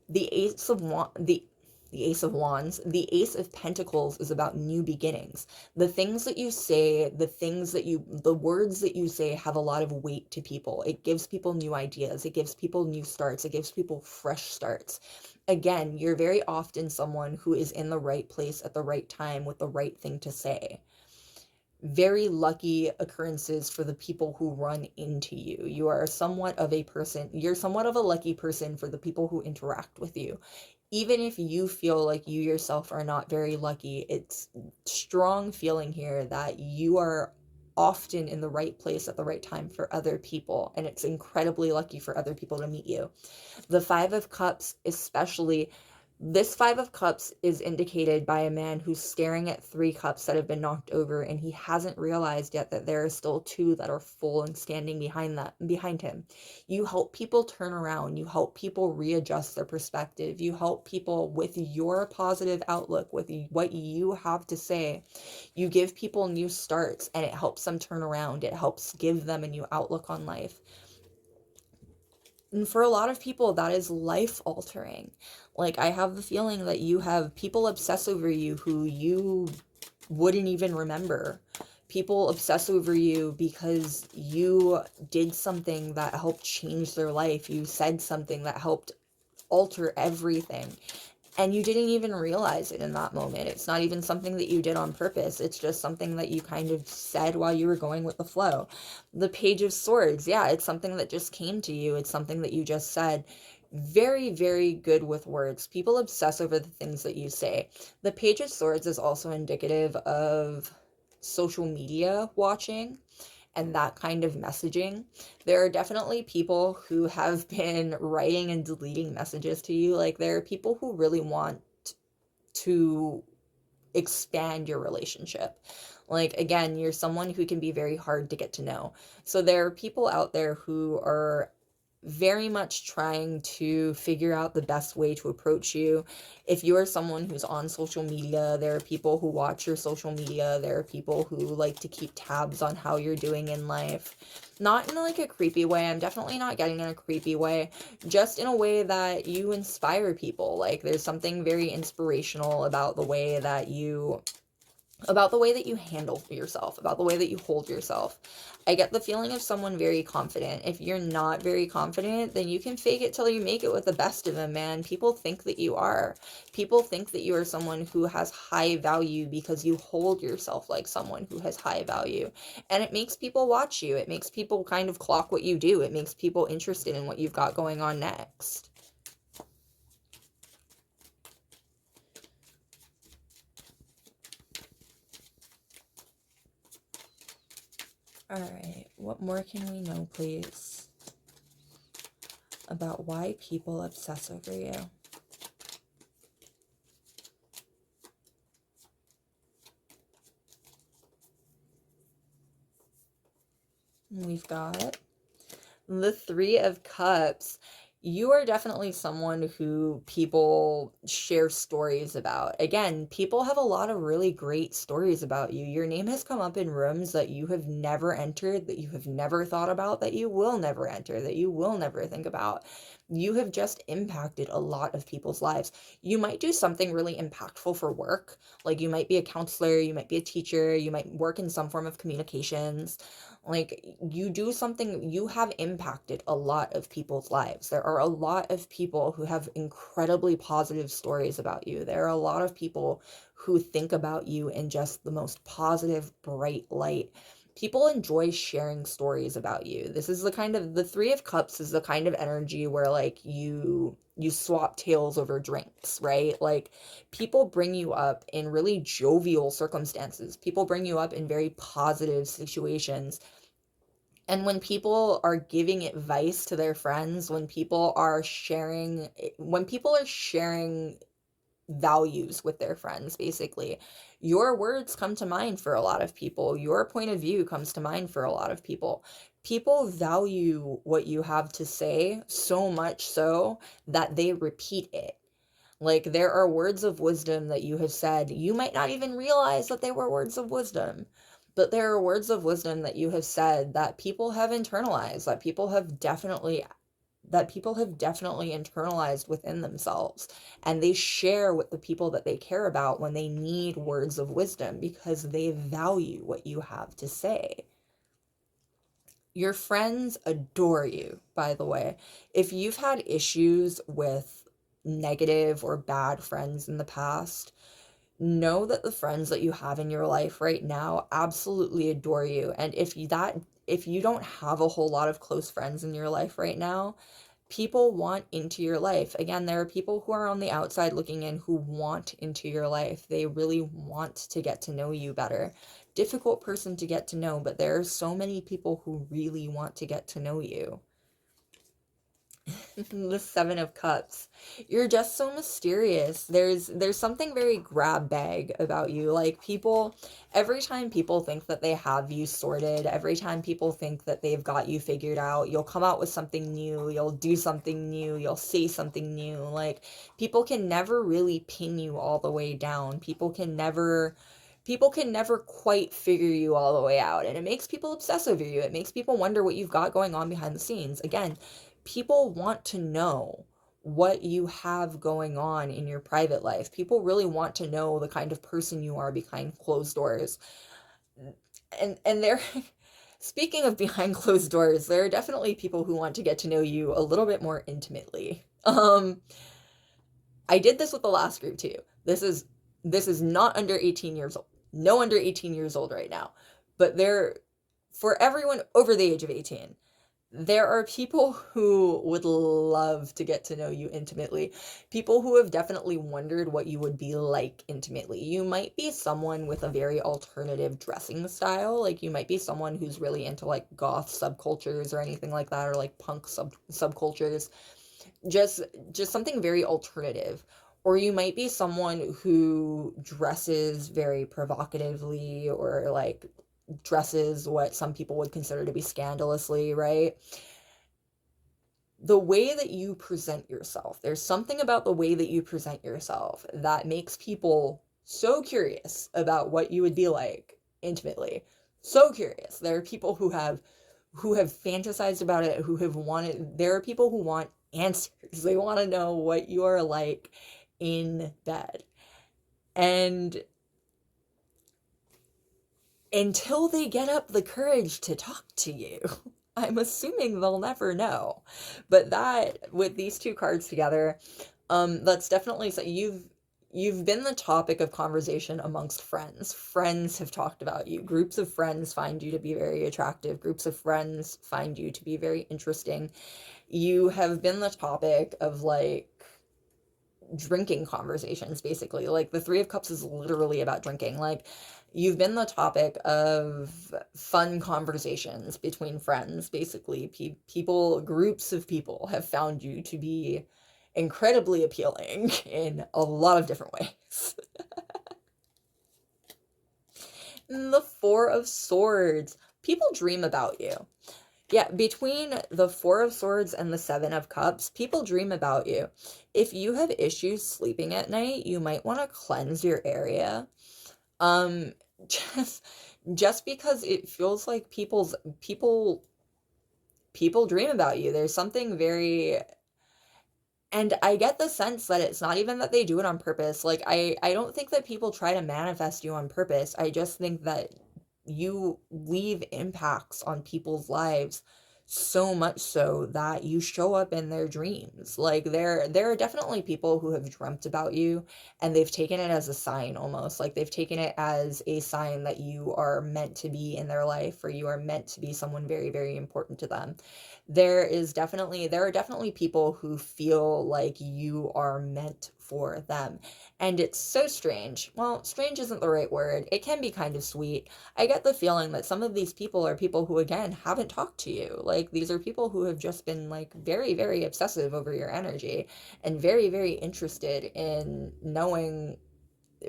The Ace of Wands, the Ace of Wands, the Ace of Pentacles is about new beginnings. The things that you say, the words that you say have a lot of weight to people. It gives people new ideas. It gives people new starts. It gives people fresh starts. Again, you're very often someone who is in the right place at the right time with the right thing to say. Very lucky occurrences for the people who run into you. You're somewhat of a lucky person for the people who interact with you. Even if you feel like you yourself are not very lucky, it's strong feeling here that you are often in the right place at the right time for other people, and it's incredibly lucky for other people to meet you. The Five of Cups, especially, this Five of Cups is indicated by a man who's staring at three cups that have been knocked over, and he hasn't realized yet that there are still two that are full and standing behind him. You help people turn around. You help people readjust their perspective. You help people with your positive outlook, with what you have to say. You give people new starts, and it helps them turn around. It helps give them a new outlook on life. And for a lot of people, that is life altering. Like, I have the feeling that you have people obsess over you who you wouldn't even remember. People obsess over you because you did something that helped change their life. You said something that helped alter everything. And you didn't even realize it in that moment. It's not even something that you did on purpose. It's just something that you kind of said while you were going with the flow. The Page of Swords, yeah, it's something that just came to you. It's something that you just said. Very, very good with words. People obsess over the things that you say. The Page of Swords is also indicative of social media watching and that kind of messaging. There are definitely people who have been writing and deleting messages to you. Like, there are people who really want to expand your relationship. Like, again, you're someone who can be very hard to get to know. So there are people out there who are very much trying to figure out the best way to approach you. If you're someone who's on social media, there are people who watch your social media. There are people who like to keep tabs on how you're doing in life. Not in like a creepy way. I'm definitely not getting in a creepy way. Just in a way that you inspire people. Like, there's something very inspirational about the way that you handle yourself, about the way that you hold yourself. I get the feeling of someone very confident. If you're not very confident, then you can fake it till you make it with the best of them, man. People think that you are. People think that you are someone who has high value because you hold yourself like someone who has high value. And it makes people watch you. It makes people kind of clock what you do. It makes people interested in what you've got going on next. Alright, what more can we know, please, about why people obsess over you? We've got the Three of Cups. You are definitely someone who people share stories about. Again, people have a lot of really great stories about you. Your name has come up in rooms that you have never entered, that you have never thought about, that you will never enter, that you will never think about. You have just impacted a lot of people's lives. You might do something really impactful for work. Like you might be a counselor, you might be a teacher, you might work in some form of communications. Like you do something, you have impacted a lot of people's lives. There are a lot of people who have incredibly positive stories about you. There are a lot of people who think about you in just the most positive, bright light. People enjoy sharing stories about you. This is the kind of, the Three of Cups is the kind of energy where like you swap tales over drinks, right? Like people bring you up in really jovial circumstances. People bring you up in very positive situations. And when people are giving advice to their friends, when people are sharing values with their friends, basically, your words come to mind for a lot of people. Your point of view comes to mind for a lot of people. People value what you have to say so much so that they repeat it. Like there are words of wisdom that you have said. You might not even realize that they were words of wisdom, but there are words of wisdom that you have said that people have internalized, that people have definitely internalized within themselves, and they share with the people that they care about when they need words of wisdom because they value what you have to say. Your friends adore you, by the way. If you've had issues with negative or bad friends in the past, know that the friends that you have in your life right now absolutely adore you. And if you don't have a whole lot of close friends in your life right now, people want into your life. Again, there are people who are on the outside looking in who want into your life. They really want to get to know you better. Difficult person to get to know, but there are so many people who really want to get to know you. The Seven of Cups. You're just so mysterious. There's something very grab bag about you. Like people, every time people think that they have you sorted, every time people think that they've got you figured out, you'll come out with something new, you'll do something new, you'll say something new. Like people can never really pin you all the way down. People can never quite figure you all the way out, and it makes people obsess over you. It makes people wonder what you've got going on behind the scenes. Again, people want to know what you have going on in your private life. People really want to know the kind of person you are behind closed doors. And there speaking of behind closed doors, there are definitely people who want to get to know you a little bit more intimately. I did this with the last group too. This is not under 18 years old. No under 18 years old right now. But for everyone over the age of 18, there are people who would love to get to know you intimately. People who have definitely wondered what you would be like intimately. You might be someone with a very alternative dressing style. Like you might be someone who's really into like goth subcultures or anything like that, or like punk subcultures. Just just something very alternative. Or you might be someone who dresses very provocatively, or like dresses what some people would consider to be scandalously, right? The way that you present yourself, there's something about the way that you present yourself that makes people so curious about what you would be like intimately. So curious. There are people who have fantasized about it, there are people who want answers. They want to know what you are like in bed. And until they get up the courage to talk to you, I'm assuming they'll never know. But that, with these two cards together, that's definitely so you've been the topic of conversation amongst friends. Friends have talked about you. Groups of friends find you to be very attractive. Groups of friends find you to be very interesting. You have been the topic of like drinking conversations, basically. Like the Three of Cups is literally about drinking. Like you've been the topic of fun conversations between friends, basically. Groups of people have found you to be incredibly appealing in a lot of different ways. The Four of Swords. People dream about you. Yeah, between the Four of Swords and the Seven of Cups, people dream about you. If you have issues sleeping at night, you might want to cleanse your area. Um, just just because it feels like people dream about you. There's something very, and I get the sense that it's not even that they do it on purpose. Like I don't think that people try to manifest you on purpose. I just think that you leave impacts on people's lives so much so that you show up in their dreams. Like there are definitely people who have dreamt about you and they've taken it as a sign almost. Like they've taken it as a sign that you are meant to be in their life or you are meant to be someone very, very important to them. There are definitely people who feel like you are meant for them. And it's so strange. Well, strange isn't the right word. It can be kind of sweet. I get the feeling that some of these people are people who, again, haven't talked to you. Like, these are people who have just been, like, very, very obsessive over your energy and very, very interested in knowing,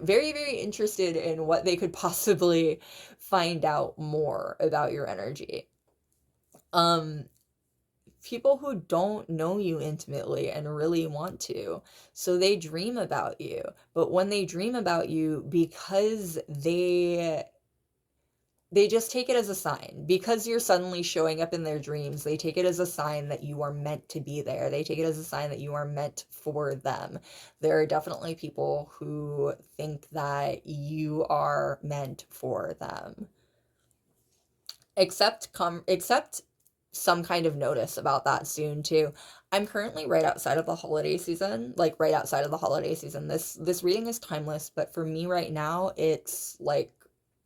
very, very interested in what they could possibly find out more about your energy. Um, People who don't know you intimately and really want to. So they dream about you. But when they dream about you, because they just take it as a sign. Because you're suddenly showing up in their dreams, they take it as a sign that you are meant to be there. They take it as a sign that you are meant for them. There are definitely people who think that you are meant for them. Except some kind of notice about that soon too. I'm currently right outside of the holiday season, like right outside of the holiday season. This reading is timeless, but for me right now, it's like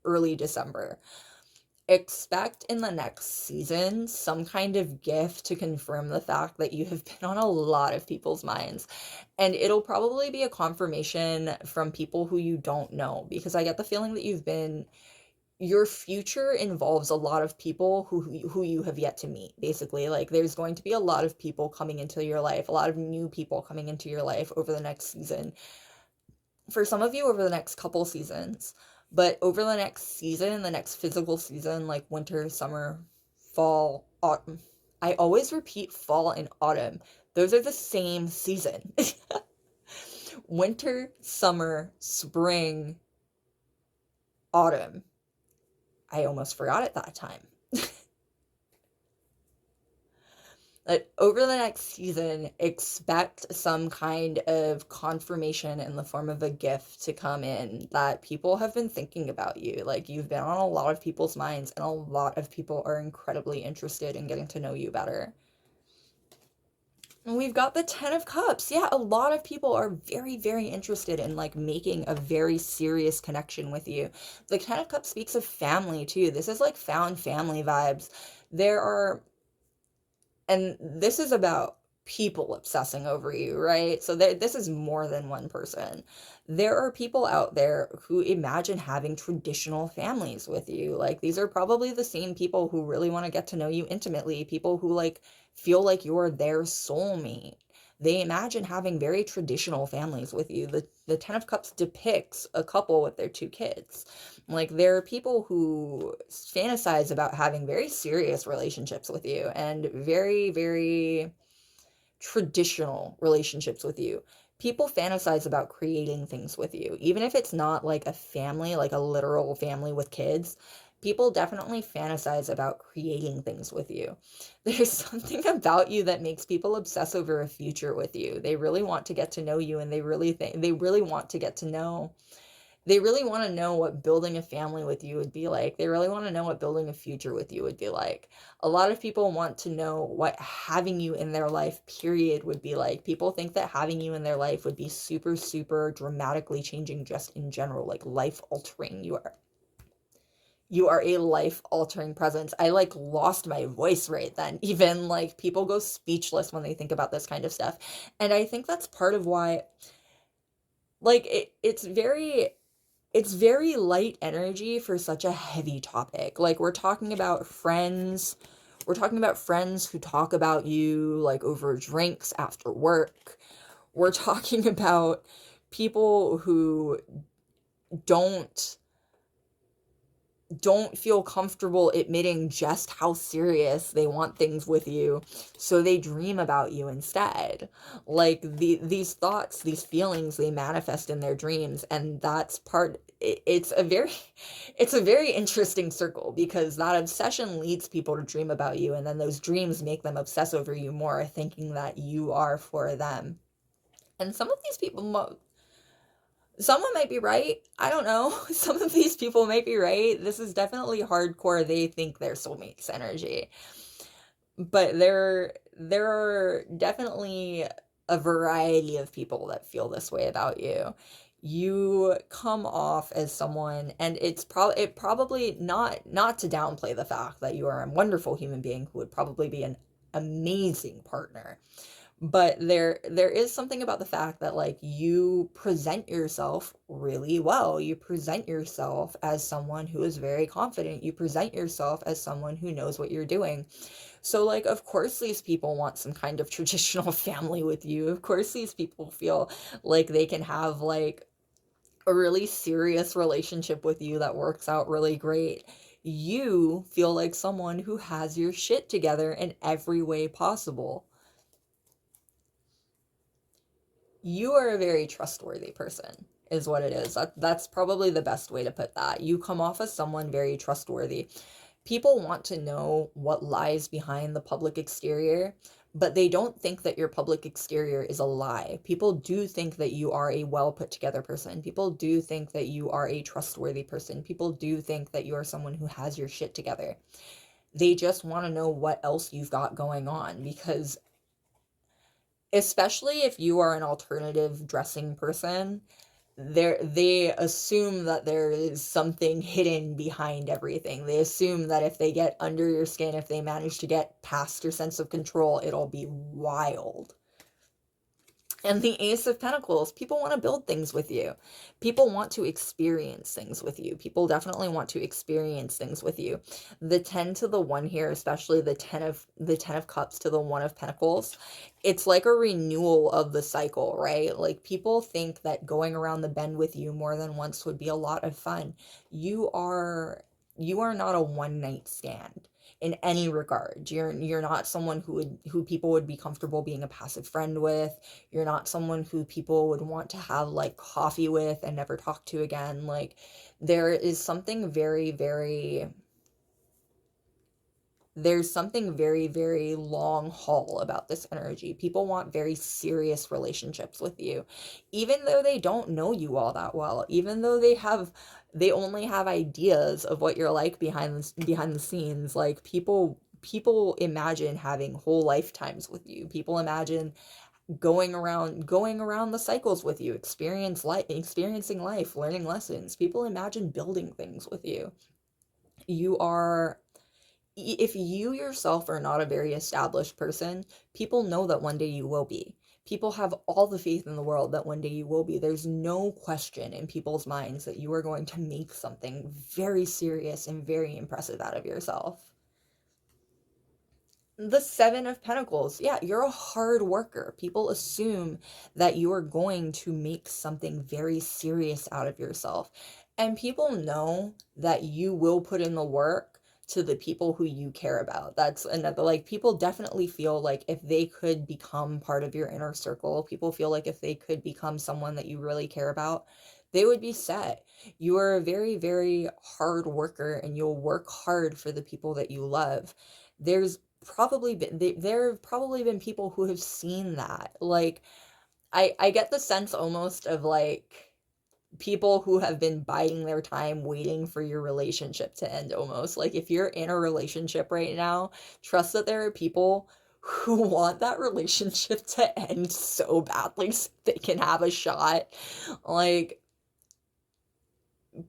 early December. Expect in the next season some kind of gift to confirm the fact that you have been on a lot of people's minds. And it'll probably be a confirmation from people who you don't know, because I get the feeling that your future involves a lot of people who you have yet to meet. Basically, like there's going to be a lot of people coming into your life, a lot of new people coming into your life over the next season. For some of you, over the next couple seasons, but over the next season, the next physical season, like winter, summer, fall, autumn. I always repeat fall and autumn. Those are the same season. Winter, summer, spring, autumn. I almost forgot it that time. That over the next season, expect some kind of confirmation in the form of a gift to come in that people have been thinking about you. Like you've been on a lot of people's minds, and a lot of people are incredibly interested in getting to know you better. And we've got the Ten of Cups. Yeah, a lot of people are very, very interested in like making a very serious connection with you. The Ten of Cups speaks of family too. This is like found family vibes. There are, and this is about people obsessing over you, right? So this is more than one person. There are people out there who imagine having traditional families with you. Like these are probably the same people who really want to get to know you intimately, people who like feel like you're their soulmate. They imagine having very traditional families with you. The Ten of Cups depicts a couple with their two kids. Like there are people who fantasize about having very serious relationships with you and very, very traditional relationships with you. People fantasize about creating things with you, even if it's not like a family, like a literal family with kids. People definitely fantasize about creating things with you. There's something about you that makes people obsess over a future with you. They really want to get to know you, and they really want to get to know, they really want to know what building a family with you would be like. They really want to know what building a future with you would be like. A lot of people want to know what having you in their life, period, would be like. People think that having you in their life would be super, super dramatically changing just in general, like life altering. You are a life altering presence. I like lost my voice right then. Even like people go speechless when they think about this kind of stuff. And I think that's part of why, like it's very light energy for such a heavy topic. Like we're talking about friends who talk about you like over drinks after work. We're talking about people who don't don't feel comfortable admitting just how serious they want things with you, so they dream about you instead. Like these thoughts, these feelings, they manifest in their dreams, and that's part it's a very it's a very interesting circle, because that obsession leads people to dream about you, and then those dreams make them obsess over you more, thinking that you are for them. And some of these people, someone might be right. I don't know. Some of these people might be right. This is definitely hardcore. They think they're soulmates energy. But there are definitely a variety of people that feel this way about you. You come off as someone, and it probably not to downplay the fact that you are a wonderful human being who would probably be an amazing partner, but there is something about the fact that like you present yourself really well. You present yourself as someone who is very confident. You present yourself as someone who knows what you're doing. So like of course these people want some kind of traditional family with you. Of course these people feel like they can have like a really serious relationship with you that works out really great. You feel like someone who has your shit together in every way possible. You are a very trustworthy person, is what it is. That's probably the best way to put that. You come off as someone very trustworthy. People want to know what lies behind the public exterior, but they don't think that your public exterior is a lie. People do think that you are a well put together person. People do think that you are a trustworthy person. People do think that you are someone who has your shit together. They just want to know what else you've got going on, because especially if you are an alternative dressing person, they assume that there is something hidden behind everything. They assume that if they get under your skin, if they manage to get past your sense of control, it'll be wild. And the Ace of Pentacles, people want to build things with you. People want to experience things with you. People definitely want to experience things with you. The 10 to the 1 here, especially the 10 of Cups to the 1 of Pentacles, it's like a renewal of the cycle, right? Like people think that going around the bend with you more than once would be a lot of fun. You are you are not a one night stand in any regard. You're not someone who people would be comfortable being a passive friend with. You're not someone who people would want to have like coffee with and never talk to again. Like there is something very, very there's something very, very long haul about this energy. People want very serious relationships with you, even though they don't know you all that well, even though they only have ideas of what you're like behind the scenes. Like people imagine having whole lifetimes with you. People imagine going around the cycles with you, experiencing life, learning lessons. People imagine building things with you. You are If you yourself are not a very established person, people know that one day you will be. People have all the faith in the world that one day you will be. There's no question in people's minds that you are going to make something very serious and very impressive out of yourself. The 7 of Pentacles. Yeah, you're a hard worker. People assume that you are going to make something very serious out of yourself. And people know that you will put in the work to the people who you care about. That's another, like, people definitely feel like if they could become part of your inner circle, people feel like if they could become someone that you really care about, they would be set. You are a very, very hard worker, and you'll work hard for the people that you love. There's there have probably been people who have seen that. Like I get the sense almost of like people who have been biding their time waiting for your relationship to end. Almost like if you're in a relationship right now, trust that there are people who want that relationship to end so badly so they can have a shot. Like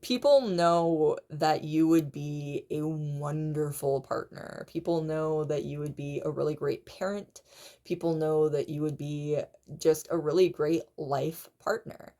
people know that you would be a wonderful partner. People know that you would be a really great parent. People know that you would be just a really great life partner.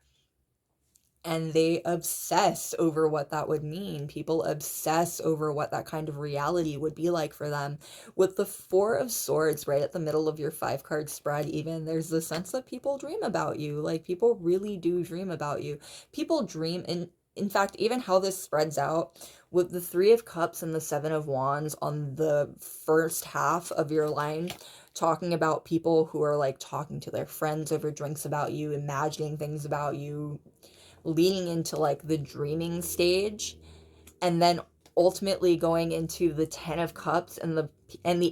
And they obsess over what that would mean. People obsess over what that kind of reality would be like for them. With the 4 of Swords right at the middle of your 5 card spread, even, there's the sense that people dream about you. Like, people really do dream about you. People dream, and in fact, even how this spreads out with the Three of Cups and the Seven of Wands on the first half of your line, talking about people who are like talking to their friends over drinks about you, imagining things about you, leaning into like the dreaming stage, and then ultimately going into the Ten of Cups and the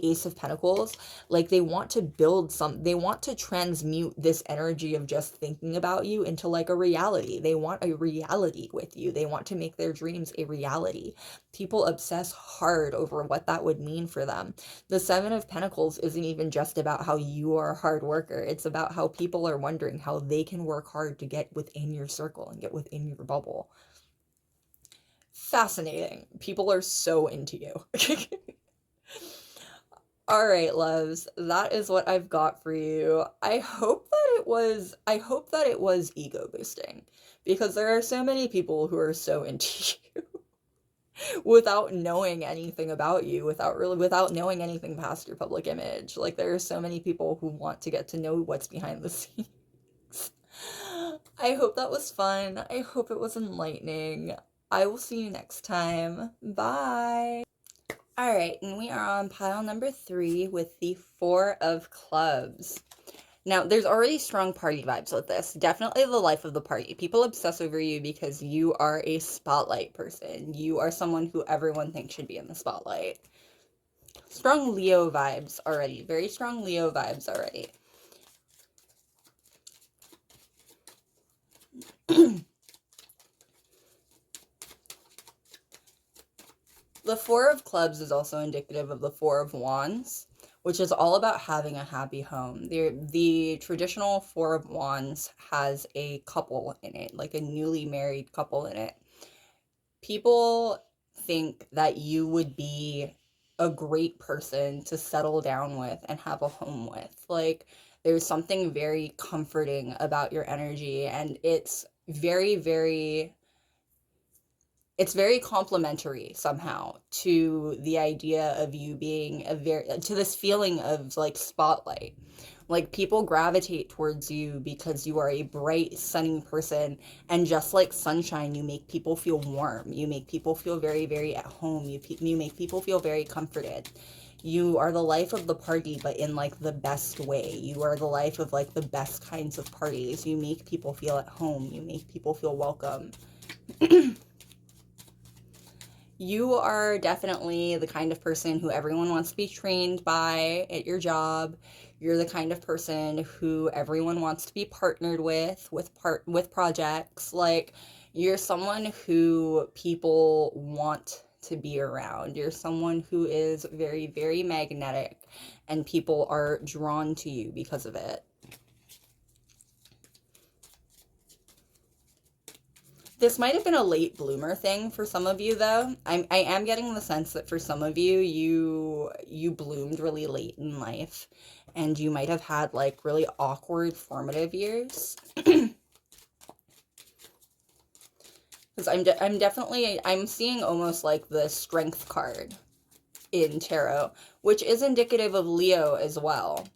Ace of Pentacles. Like they want to build they want to transmute this energy of just thinking about you into like a reality. They want a reality with you. They want to make their dreams a reality. People obsess hard over what that would mean for them. The Seven of Pentacles isn't even just about how you are a hard worker. It's about how people are wondering how they can work hard to get within your circle and get within your bubble. Fascinating. People are so into you. All right, loves, that is what I've got for you. I hope that it was ego boosting, because there are so many people who are so into you without knowing anything about you, without knowing anything past your public image. Like there are so many people who want to get to know what's behind the scenes. I hope that was fun. I hope it was enlightening. I will see you next time. Bye. All right, and we are on pile number 3 with the Four of Clubs. Now, there's already strong party vibes with this. Definitely the life of the party. People obsess over you because you are a spotlight person. You are someone who everyone thinks should be in the spotlight. Strong Leo vibes already. Very strong Leo vibes already. The Four of Clubs is also indicative of the Four of Wands, which is all about having a happy home. The traditional Four of Wands has a couple in it, like a newly married couple in it. People think that you would be a great person to settle down with and have a home with. Like, there's something very comforting about your energy, and it's very complimentary somehow to the idea of you being to this feeling of like spotlight. Like people gravitate towards you because you are a bright, sunny person, and just like sunshine, you make people feel warm. You make people feel very at home. You make people feel very comforted. You are the life of the party, but in like the best way. You are the life of like the best kinds of parties. You make people feel at home. You make people feel welcome. You are definitely the kind of person who everyone wants to be trained by at your job. You're the kind of person who everyone wants to be partnered with projects. Like, you're someone who people want to be around. You're someone who is very magnetic, and people are drawn to you because of it. This might have been a late bloomer thing for some of you, though. I am getting the sense that for some of you, you bloomed really late in life, and you might have had like really awkward formative years. Because I'm seeing almost like the Strength card in tarot, which is indicative of Leo as well.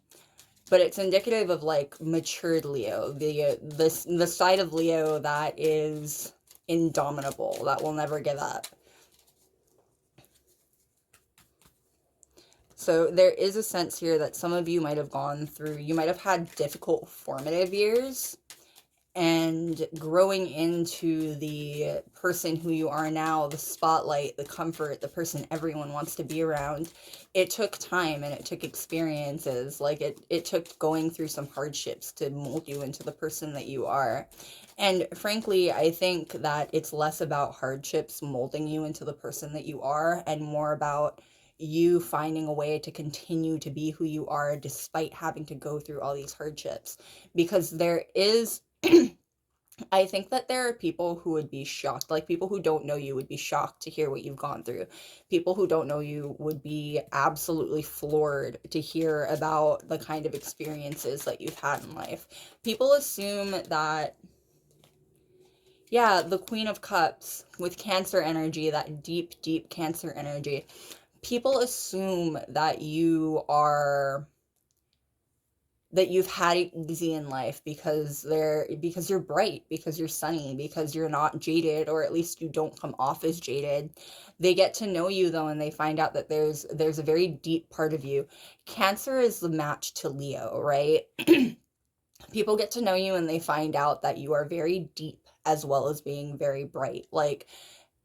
But it's indicative of like matured Leo, the side of Leo that is indomitable, that will never give up. So there is a sense here that some of you might have you might have had difficult formative years, and growing into the person who you are now, the spotlight, the comfort, the person everyone wants to be around, it took time and it took experiences. Like it took going through some hardships to mold you into the person that you are. And frankly, I think that it's less about hardships molding you into the person that you are, and more about you finding a way to continue to be who you are despite having to go through all these hardships. Because there is I think that there are people who would be shocked, like people who don't know you would be shocked to hear what you've gone through. People who don't know you would be absolutely floored to hear about the kind of experiences that you've had in life. People assume that, yeah, the Queen of Cups with Cancer energy, that deep Cancer energy, people assume that you are that you've had it easy in life because you're bright, because you're sunny, because you're not jaded, or at least you don't come off as jaded. They get to know you though, and they find out that there's a very deep part of you. Cancer is the match to Leo, right? People get to know you and they find out that you are very deep as well as being very bright. Like,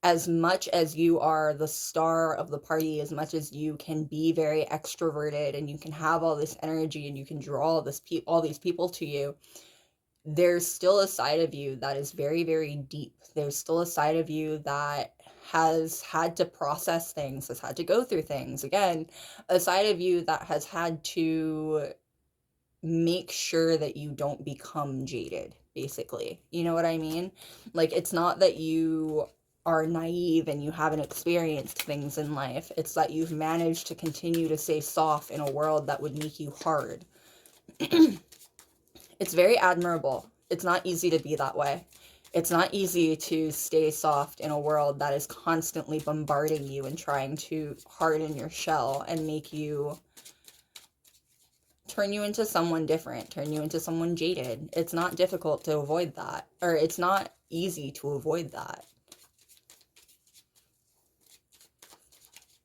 as much as you are the star of the party, as much as you can be very extroverted and you can have all this energy and you can draw all these people to you, there's still a side of you that is very, very deep. There's still a side of you that has had to process things, has had to go through things. Again, a side of you that has had to make sure that you don't become jaded, basically. You know what I mean? Like, it's not that you are naive and you haven't experienced things in life. It's that you've managed to continue to stay soft in a world that would make you hard. It's very admirable. It's not easy to be that way. It's not easy to stay soft in a world that is constantly bombarding you and trying to harden your shell and make you turn you into someone different, turn you into someone jaded. It's not difficult to avoid that, or it's not easy to avoid that.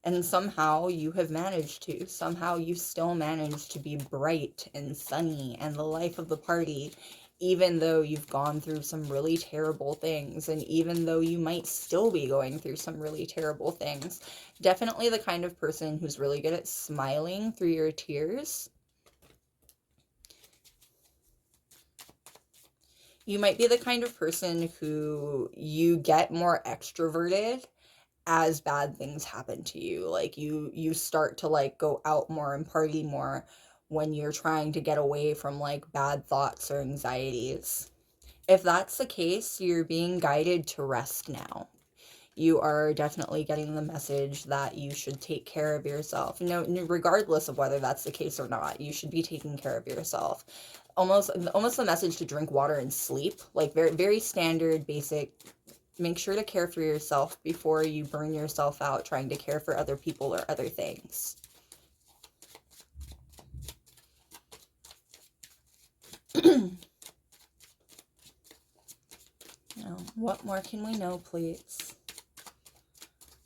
And somehow you have managed to. Somehow you still managed to be bright and sunny and the life of the party, even though you've gone through some really terrible things, and even though you might still be going through some really terrible things. Definitely the kind of person who's really good at smiling through your tears. You might be the kind of person who you get more extroverted as bad things happen to you. Like, you start to like go out more and party more when you're trying to get away from like bad thoughts or anxieties. If that's the case, you're being guided to rest now. You are definitely getting the message that you should take care of yourself. No, regardless of whether that's the case or not, you should be taking care of yourself. Almost the message to drink water and sleep, like very very standard, basic. Make sure to care for yourself before you burn yourself out trying to care for other people or other things. Now, what more can we know, please,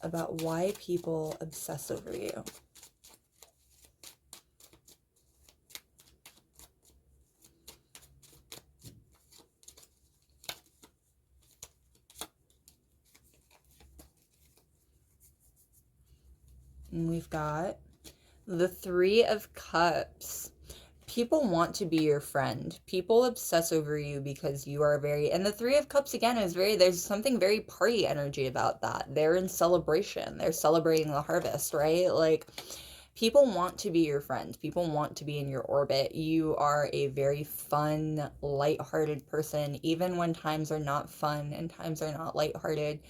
about why people obsess over you? And we've got the Three of Cups. People want to be your friend. People obsess over you because you are very, and the Three of Cups again is very, there's something very party energy about that. They're in celebration. They're celebrating the harvest, right? Like, people want to be your friend. People want to be in your orbit. You are a very fun, lighthearted person, even when times are not fun and times are not lighthearted.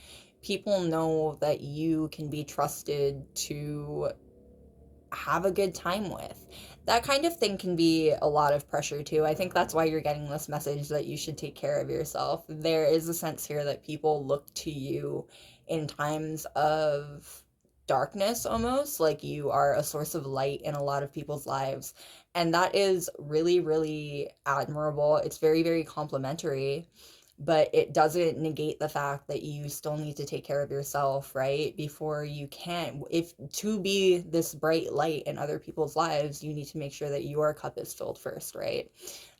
People know that you can be trusted to have a good time with. That kind of thing can be a lot of pressure too. I think that's why you're getting this message that you should take care of yourself. There is a sense here that people look to you in times of darkness, almost like you are a source of light in a lot of people's lives. And that is really, really admirable. It's very, very complimentary, but it doesn't negate the fact that you still need to take care of yourself, right? Before you can, if to be this bright light in other people's lives, you need to make sure that your cup is filled first, right?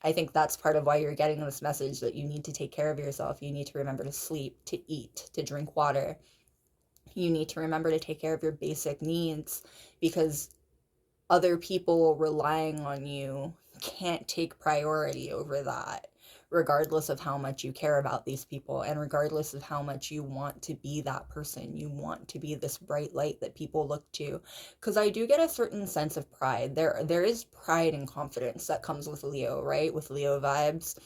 I think that's part of why you're getting this message that you need to take care of yourself. You need to remember to sleep, to eat, to drink water. You need to remember to take care of your basic needs, because other people relying on you can't take priority over that, regardless of how much you care about these people and regardless of how much you want to be that person. You want to be this bright light that people look to. Because I do get a certain sense of pride. There is pride and confidence that comes with Leo, right? With Leo vibes.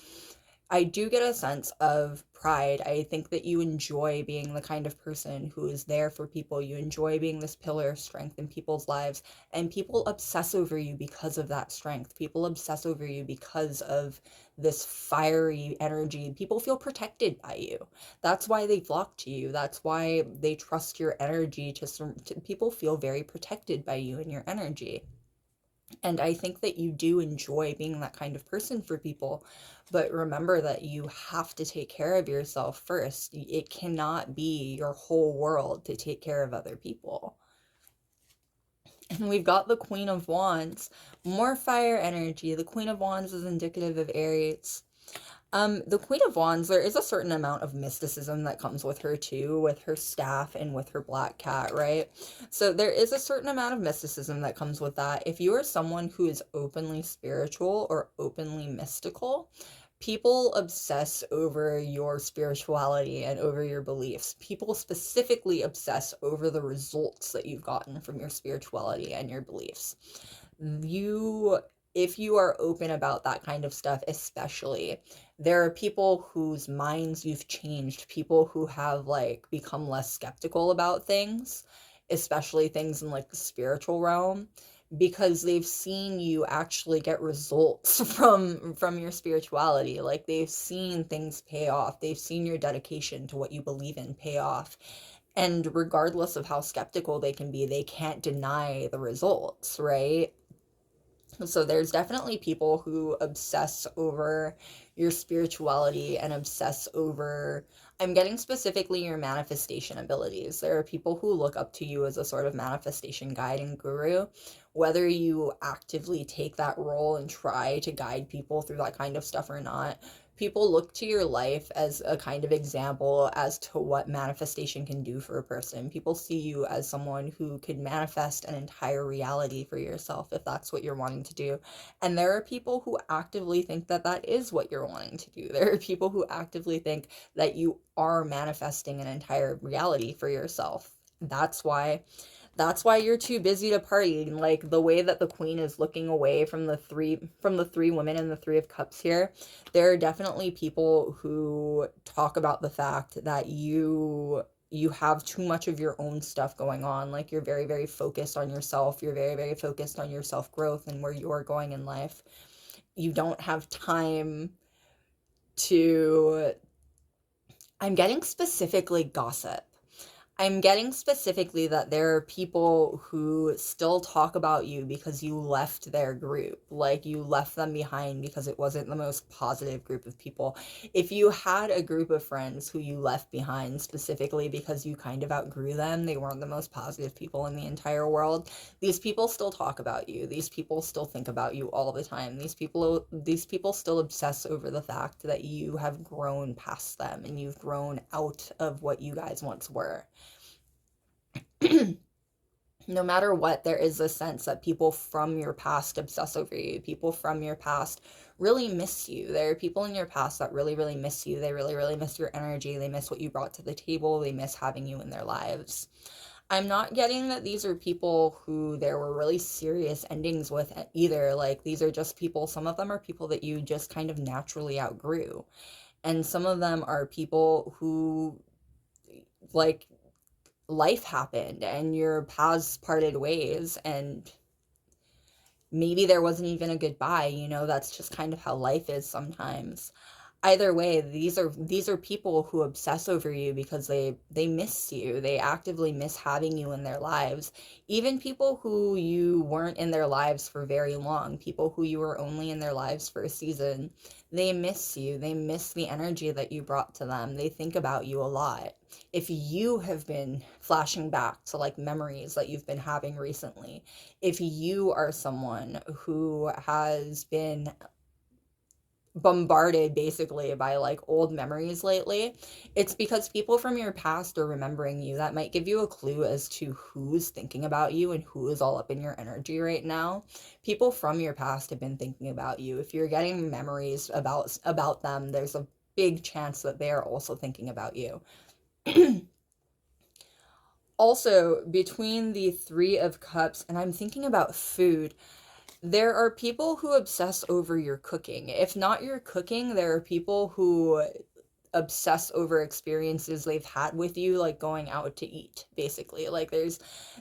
I do get a sense of pride. I think that you enjoy being the kind of person who is there for people. You enjoy being this pillar of strength in people's lives, and people obsess over you because of that strength. People obsess over you because of this fiery energy. People feel protected by you. That's why they flock to you. That's why they trust your energy to people feel very protected by you and your energy. And I think that you do enjoy being that kind of person for people, but remember that you have to take care of yourself first. It cannot be your whole world to take care of other people. And we've got the Queen of Wands, more fire energy. The Queen of Wands is indicative of Aries. The Queen of Wands, there is a certain amount of mysticism that comes with her too, with her staff and with her black cat, right? So there is a certain amount of mysticism that comes with that. If you are someone who is openly spiritual or openly mystical, people obsess over your spirituality and over your beliefs. People specifically obsess over the results that you've gotten from your spirituality and your beliefs. You If you are open about that kind of stuff, especially, there are people whose minds you've changed, people who have like become less skeptical about things, especially things in like the spiritual realm, because they've seen you actually get results from your spirituality. Like they've seen things pay off. They've seen your dedication to what you believe in pay off. And regardless of how skeptical they can be, they can't deny the results, right? So there's definitely people who obsess over your spirituality and obsess over, I'm getting specifically your manifestation abilities. There are people who look up to you as a sort of manifestation guide and guru. Whether you actively take that role and try to guide people through that kind of stuff or not, people look to your life as a kind of example as to what manifestation can do for a person. People see you as someone who could manifest an entire reality for yourself if that's what you're wanting to do. And there are people who actively think that that is what you're wanting to do. There are people who actively think that you are manifesting an entire reality for yourself. That's why you're too busy to party. Like the way that the queen is looking away from the three women in the three of cups here, there are definitely people who talk about the fact that you have too much of your own stuff going on. Like you're very, very focused on yourself. You're very, very focused on your self-growth and where you're going in life. You don't have time to, I'm getting specifically gossip. I'm getting specifically that there are people who still talk about you because you left their group. Like you left them behind because it wasn't the most positive group of people. If you had a group of friends who you left behind specifically because you kind of outgrew them, they weren't the most positive people in the entire world. These people still talk about you. These people still think about you all the time. These people still obsess over the fact that you have grown past them and you've grown out of what you guys once were. No matter what, there is a sense that people from your past obsess over you. People from your past really miss you. There are people in your past that really, really miss you. They really, really miss your energy. They miss what you brought to the table. They miss having you in their lives. I'm not getting that these are people who there were really serious endings with either. Like, these are just people, some of them are people that you just kind of naturally outgrew. And some of them are people who, like, life happened and your paths parted ways, and maybe there wasn't even a goodbye. That's just kind of how life is sometimes. Either way, these are people who obsess over you because they miss you. They actively miss having you in their lives. Even people who you weren't in their lives for very long, people who you were only in their lives for a season, they miss you. They miss the energy that you brought to them. They think about you a lot. If you have been flashing back to like memories that you've been having recently, if you are someone who has been bombarded basically by like old memories lately, it's because people from your past are remembering you. That might give you a clue as to who's thinking about you and who is all up in your energy right now. People from your past have been thinking about you. If you're getting memories about them, there's a big chance that they are also thinking about you. Also, between the three of cups, and I'm thinking about food, there are people who obsess over your cooking. If not your cooking, there are people who obsess over experiences they've had with you, like going out to eat, basically. Like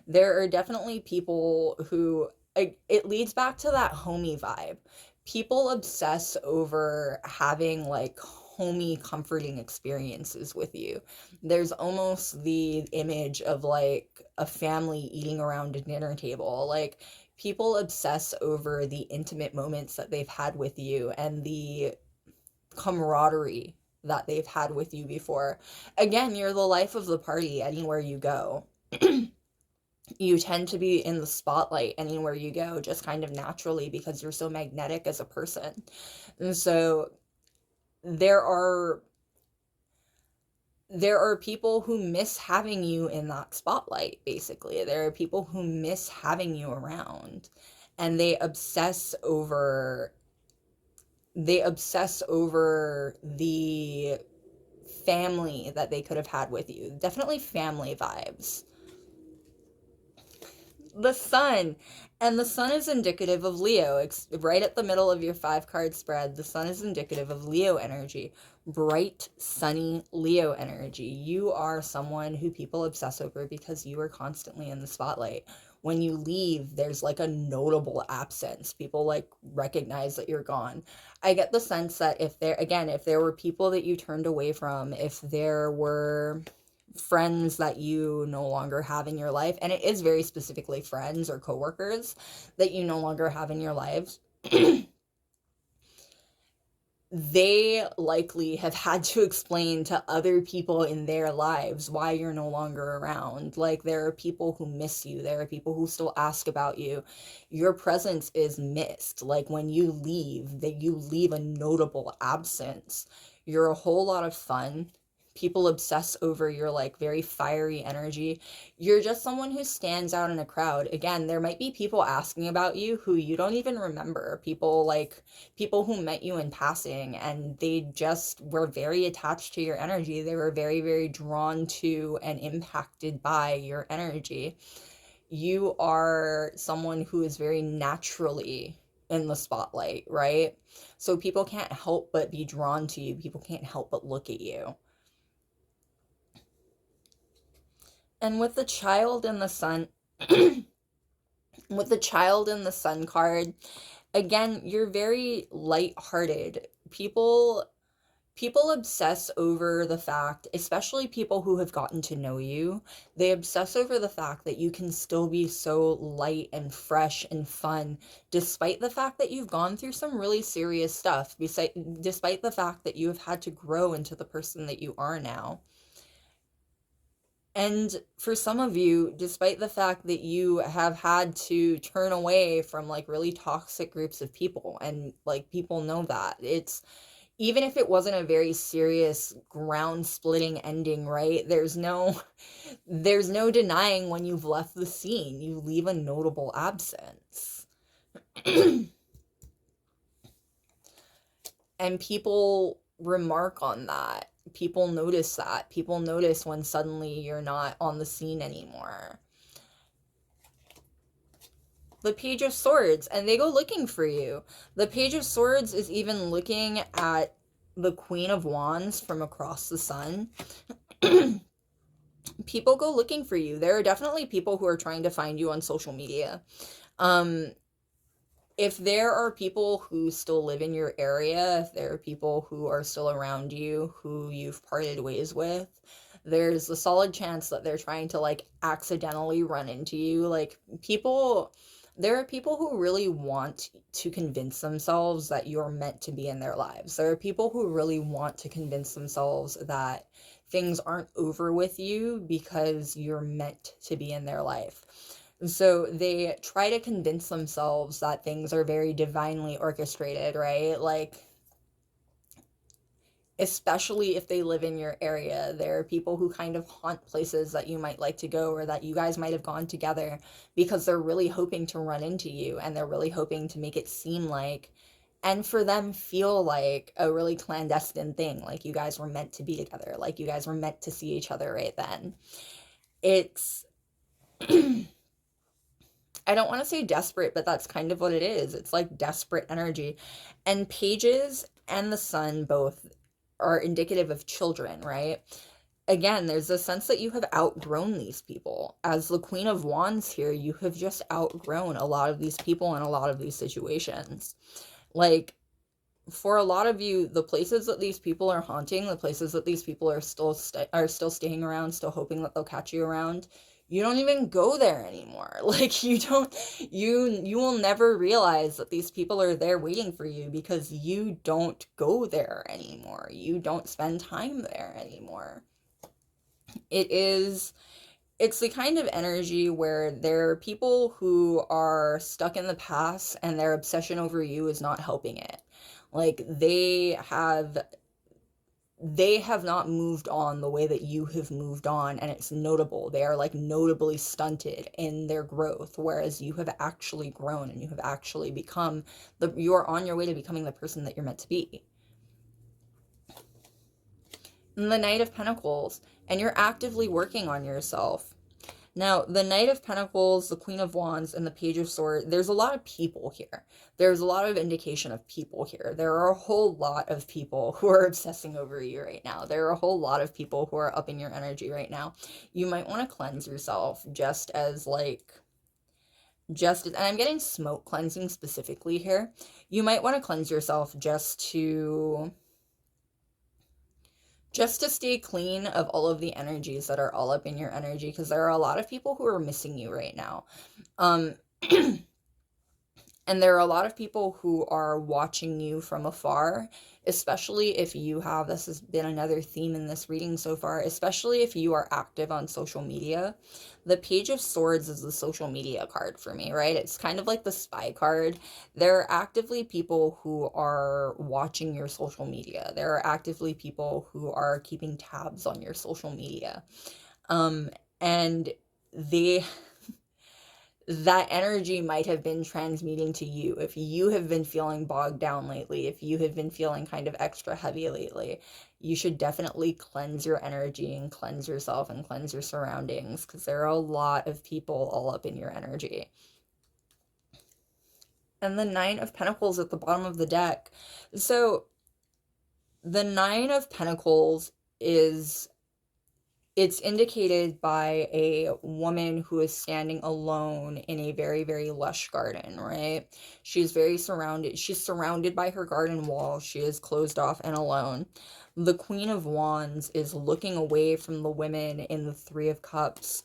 there are definitely people who, it leads back to that homey vibe. People obsess over having like homey comforting experiences with you. There's almost the image of like a family eating around a dinner table. Like People obsess over the intimate moments that they've had with you and the camaraderie that they've had with you before. Again, you're the life of the party anywhere you go. You tend to be in the spotlight anywhere you go, just kind of naturally because you're so magnetic as a person. And so there are people who miss having you in that spotlight, basically. There are people who miss having you around, and they obsess over the family that they could have had with you. Definitely family vibes. The sun. And the sun is indicative of Leo. It's right at the middle of your 5 card spread. The sun is indicative of Leo energy. Bright, sunny Leo energy. You are someone who people obsess over because you are constantly in the spotlight. When you leave, there's like a notable absence. People like recognize that you're gone. I get the sense that if there were people that you turned away from, if there were friends that you no longer have in your life, and it is very specifically friends or coworkers that you no longer have in your lives, they likely have had to explain to other people in their lives why you're no longer around. Like, there are people who miss you. There are people who still ask about you. Your presence is missed. Like, when you leave, that you leave a notable absence. You're a whole lot of fun. People obsess over your like very fiery energy. You're just someone who stands out in a crowd. Again, there might be people asking about you who you don't even remember. People who met you in passing, and they just were very attached to your energy. They were very, very drawn to and impacted by your energy. You are someone who is very naturally in the spotlight, right? So people can't help but be drawn to you. People can't help but look at you. And with the child in the sun, with the child in the sun card, again, you're very light-hearted. People obsess over the fact, especially people who have gotten to know you, they obsess over the fact that you can still be so light and fresh and fun, despite the fact that you've gone through some really serious stuff, despite the fact that you have had to grow into the person that you are now. And for some of you, despite the fact that you have had to turn away from like really toxic groups of people, and like people know that, it's even if it wasn't a very serious ground splitting ending, right? There's no denying when you've left the scene, you leave a notable absence. And people remark on that. People notice that. People notice when suddenly you're not on the scene anymore. The Page of Swords, and they go looking for you. The Page of Swords is even looking at the Queen of Wands from across the sun. People go looking for you. There are definitely people who are trying to find you on social media. If there are people who still live in your area, if there are people who are still around you who you've parted ways with, there's a solid chance that they're trying to like accidentally run into you. There are people who really want to convince themselves that you're meant to be in their lives. There are people who really want to convince themselves that things aren't over with you because you're meant to be in their life. So they try to convince themselves that things are very divinely orchestrated, right? Like, especially if they live in your area, there are people who kind of haunt places that you might like to go, or that you guys might have gone together, because they're really hoping to run into you, and they're really hoping to make it seem like, and for them feel like, a really clandestine thing, like you guys were meant to be together, like you guys were meant to see each other right then. It's I don't want to say desperate, but that's kind of what it is. It's like desperate energy. And pages and the sun both are indicative of children, right? Again, there's a sense that you have outgrown these people. As the Queen of Wands here, you have just outgrown a lot of these people and a lot of these situations. Like, for a lot of you, the places that these people are haunting, the places that these people are still staying around, still hoping that they'll catch you around, you don't even go there anymore. Like you will never realize that these people are there waiting for you because you don't go there anymore. You don't spend time there anymore. It is it's the kind of energy where there are people who are stuck in the past and their obsession over you is not helping it. Like they have not moved on the way that you have moved on, and it's notable. They are like notably stunted in their growth, whereas you have actually grown and you have actually become you are on your way to becoming the person that you're meant to be. And the Knight of Pentacles, and you're actively working on yourself. Now, the Knight of Pentacles, the Queen of Wands, and the Page of Swords, there's a lot of people here. There's a lot of indication of people here. There are a whole lot of people who are obsessing over you right now. There are a whole lot of people who are upping your energy right now. You might want to cleanse yourself and I'm getting smoke cleansing specifically here. You might want to cleanse yourself just to stay clean of all of the energies that are all up in your energy, because there are a lot of people who are missing you right now. Um, and there are a lot of people who are watching you from afar, especially if you have, this has been another theme in this reading so far, especially if you are active on social media. The Page of Swords is the social media card for me, right? It's kind of like the spy card. There are actively people who are watching your social media. There are actively people who are keeping tabs on your social media. And they that energy might have been transmuting to you. If you have been feeling bogged down lately, if you have been feeling kind of extra heavy lately, you should definitely cleanse your energy and cleanse yourself and cleanse your surroundings, because there are a lot of people all up in your energy. And the Nine of Pentacles at the bottom of the deck. So the Nine of Pentacles it's indicated by a woman who is standing alone in a very, very lush garden, right? She's surrounded by her garden wall. She is closed off and alone. The Queen of Wands is looking away from the women in the Three of Cups,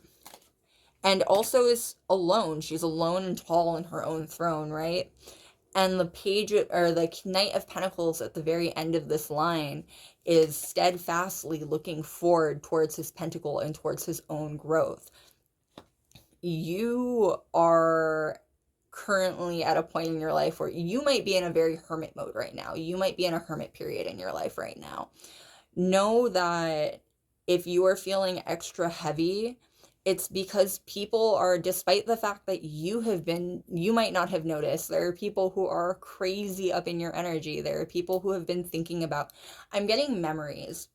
and also is alone. She's alone and tall in her own throne, right? And the Knight of Pentacles at the very end of this line is steadfastly looking forward towards his pentacle and towards his own growth. You are currently at a point in your life where you might be in a very hermit mode right now. You might be in a hermit period in your life right now. Know that if you are feeling extra heavy, it's because people are, despite the fact that you might not have noticed, there are people who are crazy up in your energy. There are people who have been thinking about, I'm getting memories.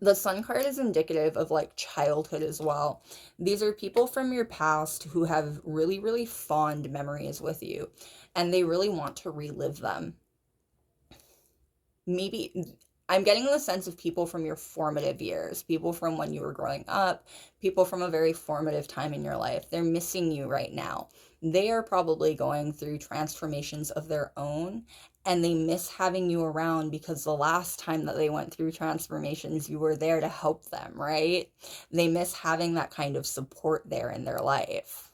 The Sun card is indicative of like childhood as well. These are people from your past who have really, really fond memories with you, and they really want to relive them. Maybe I'm getting the sense of people from your formative years, people from when you were growing up, people from a very formative time in your life. They're missing you right now. They are probably going through transformations of their own, and they miss having you around because the last time that they went through transformations, you were there to help them, right? They miss having that kind of support there in their life.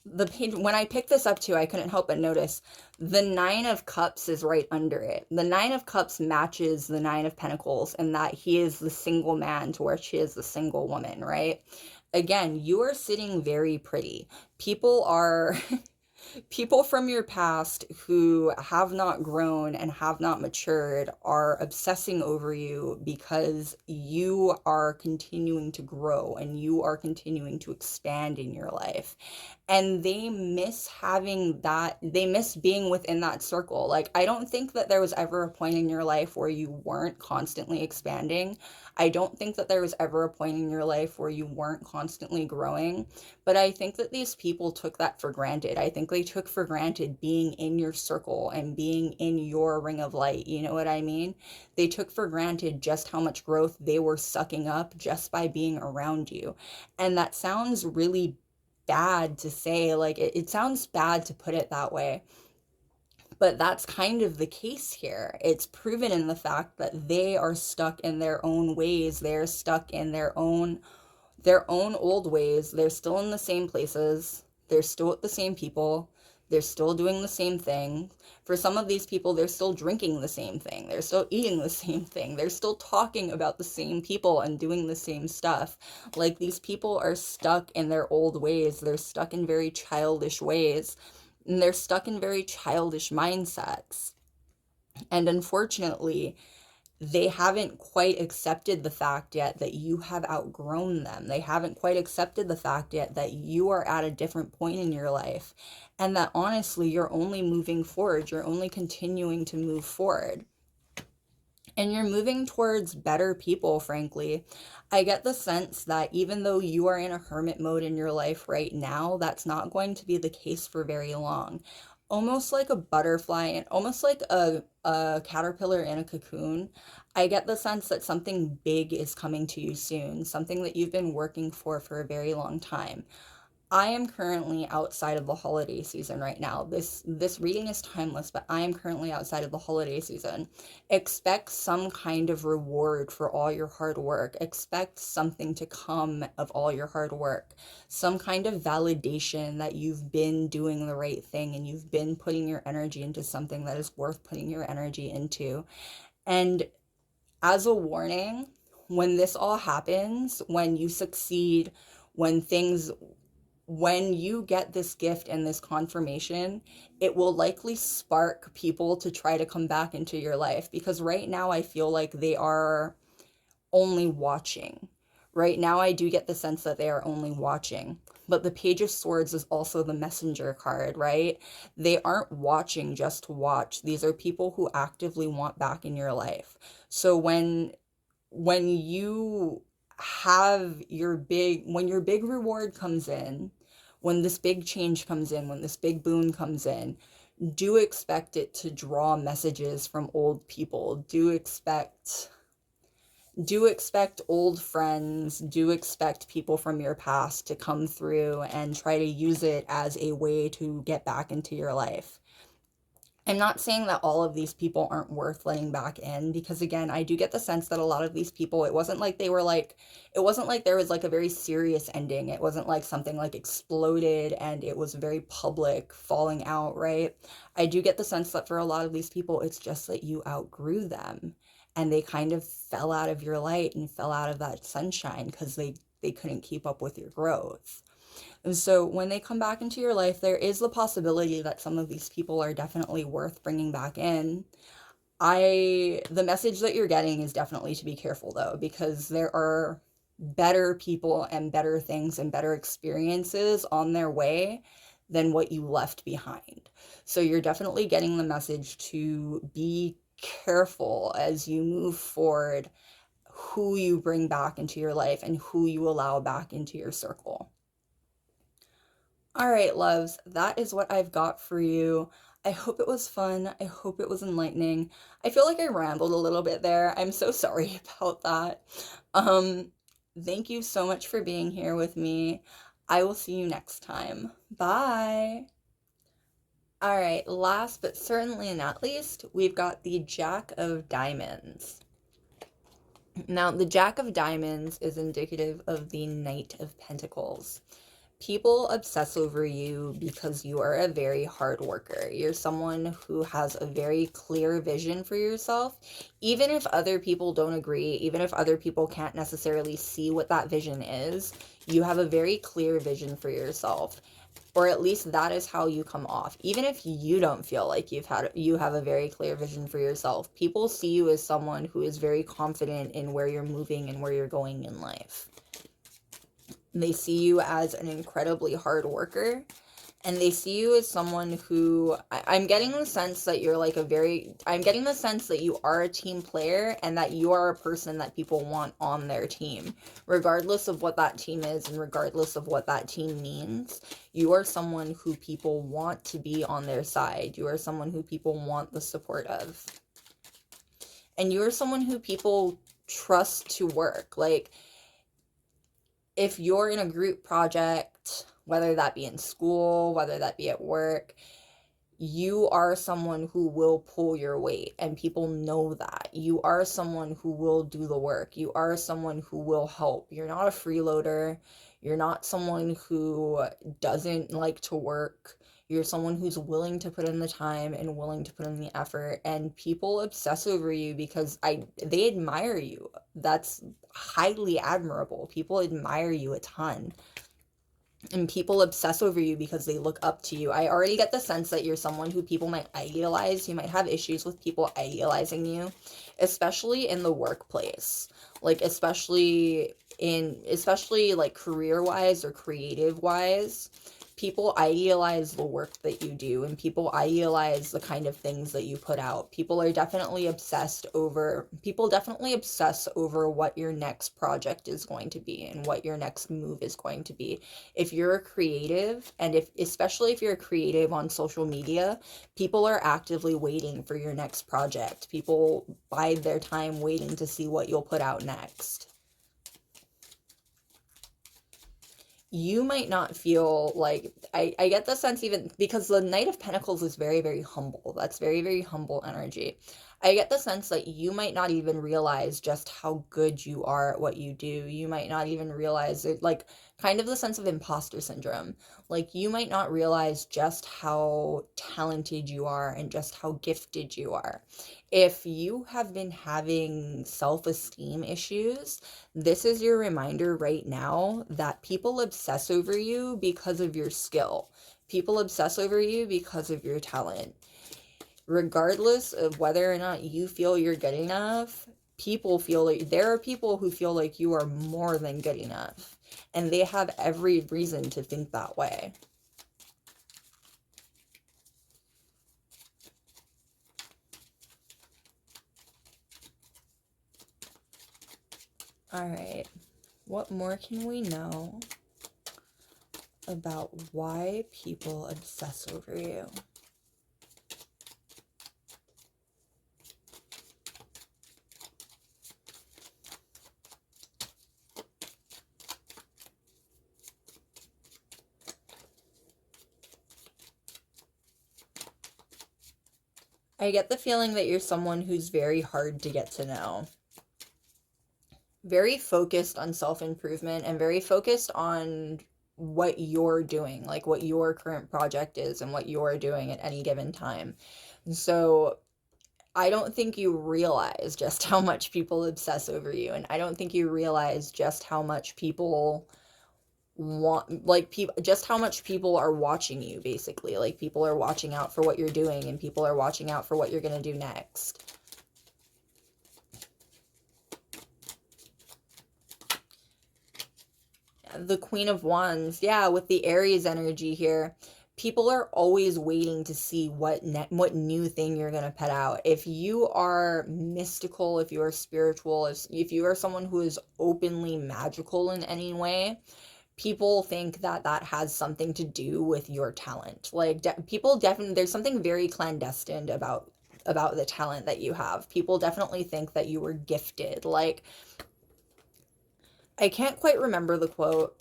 When I picked this up too, I couldn't help but notice the Nine of Cups is right under it. The Nine of Cups matches the Nine of Pentacles in that he is the single man to where she is the single woman, right? Again, you are sitting very pretty. People from your past who have not grown and have not matured are obsessing over you because you are continuing to grow and you are continuing to expand in your life. And they miss being within that circle. Like, I don't think that there was ever a point in your life where you weren't constantly expanding. I don't think that there was ever a point in your life where you weren't constantly growing. But I think that these people took that for granted. I think they took for granted being in your circle and being in your ring of light. You know what I mean? They took for granted just how much growth they were sucking up just by being around you. And that sounds really bad to say. Like, it sounds bad to put it that way. But that's kind of the case here. It's proven in the fact that they are stuck in their own ways. They're stuck in their own their own old ways. They're still in the same places. They're still with the same people. They're still doing the same thing. For some of these people, they're still drinking the same thing. They're still eating the same thing. They're still talking about the same people and doing the same stuff. Like, these people are stuck in their old ways. They're stuck in very childish ways. And they're stuck in very childish mindsets. And unfortunately, they haven't quite accepted the fact yet that you have outgrown them. They haven't quite accepted the fact yet that you are at a different point in your life, and that honestly, you're only moving forward. You're only continuing to move forward. And you're moving towards better people, frankly. I get the sense that even though you are in a hermit mode in your life right now, that's not going to be the case for very long. Almost like a butterfly and almost like a caterpillar in a cocoon, I get the sense that something big is coming to you soon, something that you've been working for a very long time. I am currently outside of the holiday season right now. This reading is timeless, but I am currently outside of the holiday season. Expect some kind of reward for all your hard work. Expect something to come of all your hard work. Some kind of validation that you've been doing the right thing and you've been putting your energy into something that is worth putting your energy into. And as a warning, when this all happens, when you succeed, when things when you get this gift and this confirmation, it will likely spark people to try to come back into your life, because right now I feel like they are only watching. Right now I do get the sense that they are only watching. But the Page of Swords is also the messenger card, right? They aren't watching just to watch. These are people who actively want back in your life. So when you have when your big reward comes in, when this big change comes in, when this big boon comes in, do expect it to draw messages from old people. Do expect old friends, do expect people from your past to come through and try to use it as a way to get back into your life. I'm not saying that all of these people aren't worth letting back in, because again, I do get the sense that a lot of these people, it wasn't like there was like a very serious ending. It wasn't like something like exploded and it was very public falling out, right? I do get the sense that for a lot of these people, it's just that you outgrew them and they kind of fell out of your light and fell out of that sunshine because they couldn't keep up with your growth. And so when they come back into your life, there is the possibility that some of these people are definitely worth bringing back in. The message that you're getting is definitely to be careful though, because there are better people and better things and better experiences on their way than what you left behind. So you're definitely getting the message to be careful as you move forward, who you bring back into your life and who you allow back into your circle. All right, loves, that is what I've got for you. I hope it was fun. I hope it was enlightening. I feel like I rambled a little bit there. I'm so sorry about that. Um, Thank you so much for being here with me. I will see you next time. Bye. All right, last but certainly not least, we've got the Jack of Diamonds. Now, the Jack of Diamonds is indicative of the Knight of Pentacles. People obsess over you because you are a very hard worker. You're someone who has a very clear vision for yourself. Even if other people don't agree, even if other people can't necessarily see what that vision is, you have a very clear vision for yourself. Or at least that is how you come off. Even if you don't feel like you have a very clear vision for yourself, people see you as someone who is very confident in where you're moving and where you're going in life. They see you as an incredibly hard worker, and they see you as someone who, I'm getting the sense that I'm getting the sense that you are a team player and that you are a person that people want on their team. Regardless of what that team is and regardless of what that team means, you are someone who people want to be on their side. You are someone who people want the support of. And you are someone who people trust to work. Like, if you're in a group project, whether that be in school, whether that be at work, You are someone who will pull your weight, and people know that. You are someone who will do the work. You are someone who will help. You're not a freeloader. You're not someone who doesn't like to work. You're someone who's willing to put in the time and willing to put in the effort, and people obsess over you because they admire you. That's highly admirable. People admire you a ton, and people obsess over you because they look up to you. I already get the sense that you're someone who people might idealize. You might have issues with people idealizing you, especially in the workplace. Like especially like career-wise or creative-wise. People idealize the work that you do, and people idealize the kind of things that you put out. People definitely obsess over what your next project is going to be and what your next move is going to be. If you're a creative, and especially if you're a creative on social media, people are actively waiting for your next project. People bide their time waiting to see what you'll put out next. You might not feel like, I get the sense, even because the Knight of Pentacles is very, very humble. That's very, very humble energy. I get the sense that you might not even realize just how good you are at what you do. You might not even realize it, like, kind of the sense of imposter syndrome. Like, you might not realize just how talented you are and just how gifted you are. If you have been having self-esteem issues, this is your reminder right now that people obsess over you because of your skill. People obsess over you because of your talent. Regardless of whether or not you feel you're good enough, there are people who feel like you are more than good enough. And they have every reason to think that way. All right. What more can we know about why people obsess over you? I get the feeling that you're someone who's very hard to get to know. Very focused on self-improvement and very focused on what you're doing, like what your current project is and what you're doing at any given time. So I don't think you realize just how much people obsess over you, and I don't think you realize just how much people just how much people are watching you, basically. Like, people are watching out for what you're doing, and people are watching out for what you're going to do next. The Queen of Wands, yeah, with the Aries energy here. People are always waiting to see what new thing you're going to put out. If you are mystical, if you are spiritual, if you are someone who is openly magical in any way, people think that that has something to do with your talent. Like, people definitely, there's something very clandestine about the talent that you have. People definitely think that you were gifted. Like, I can't quite remember the quote,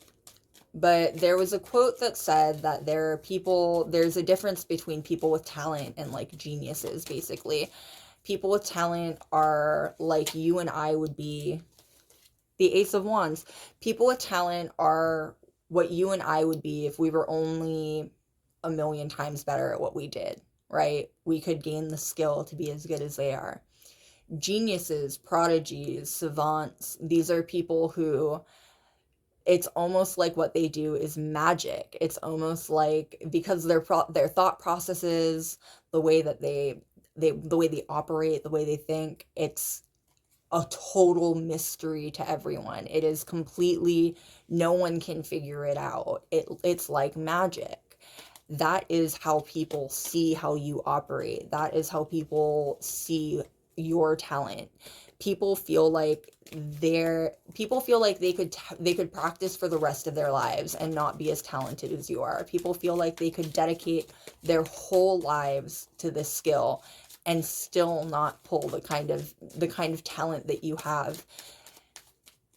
but there was a quote that said that there's a difference between people with talent and like geniuses, basically. People with talent are like you and I would be. The Ace of Wands. People with talent are what you and I would be if we were only a million times better at what we did, right? We could gain the skill to be as good as they are. Geniuses, prodigies, savants, these are people who, it's almost like what they do is magic. It's almost like, because their thought processes, the way that the way they operate, the way they think, it's a total mystery to everyone. It is completely, no one can figure it out. It's like magic. That is how people see how you operate. That is how people see your talent. People feel like they could practice for the rest of their lives and not be as talented as you are. People feel like they could dedicate their whole lives to this skill and still not pull the kind of talent that you have.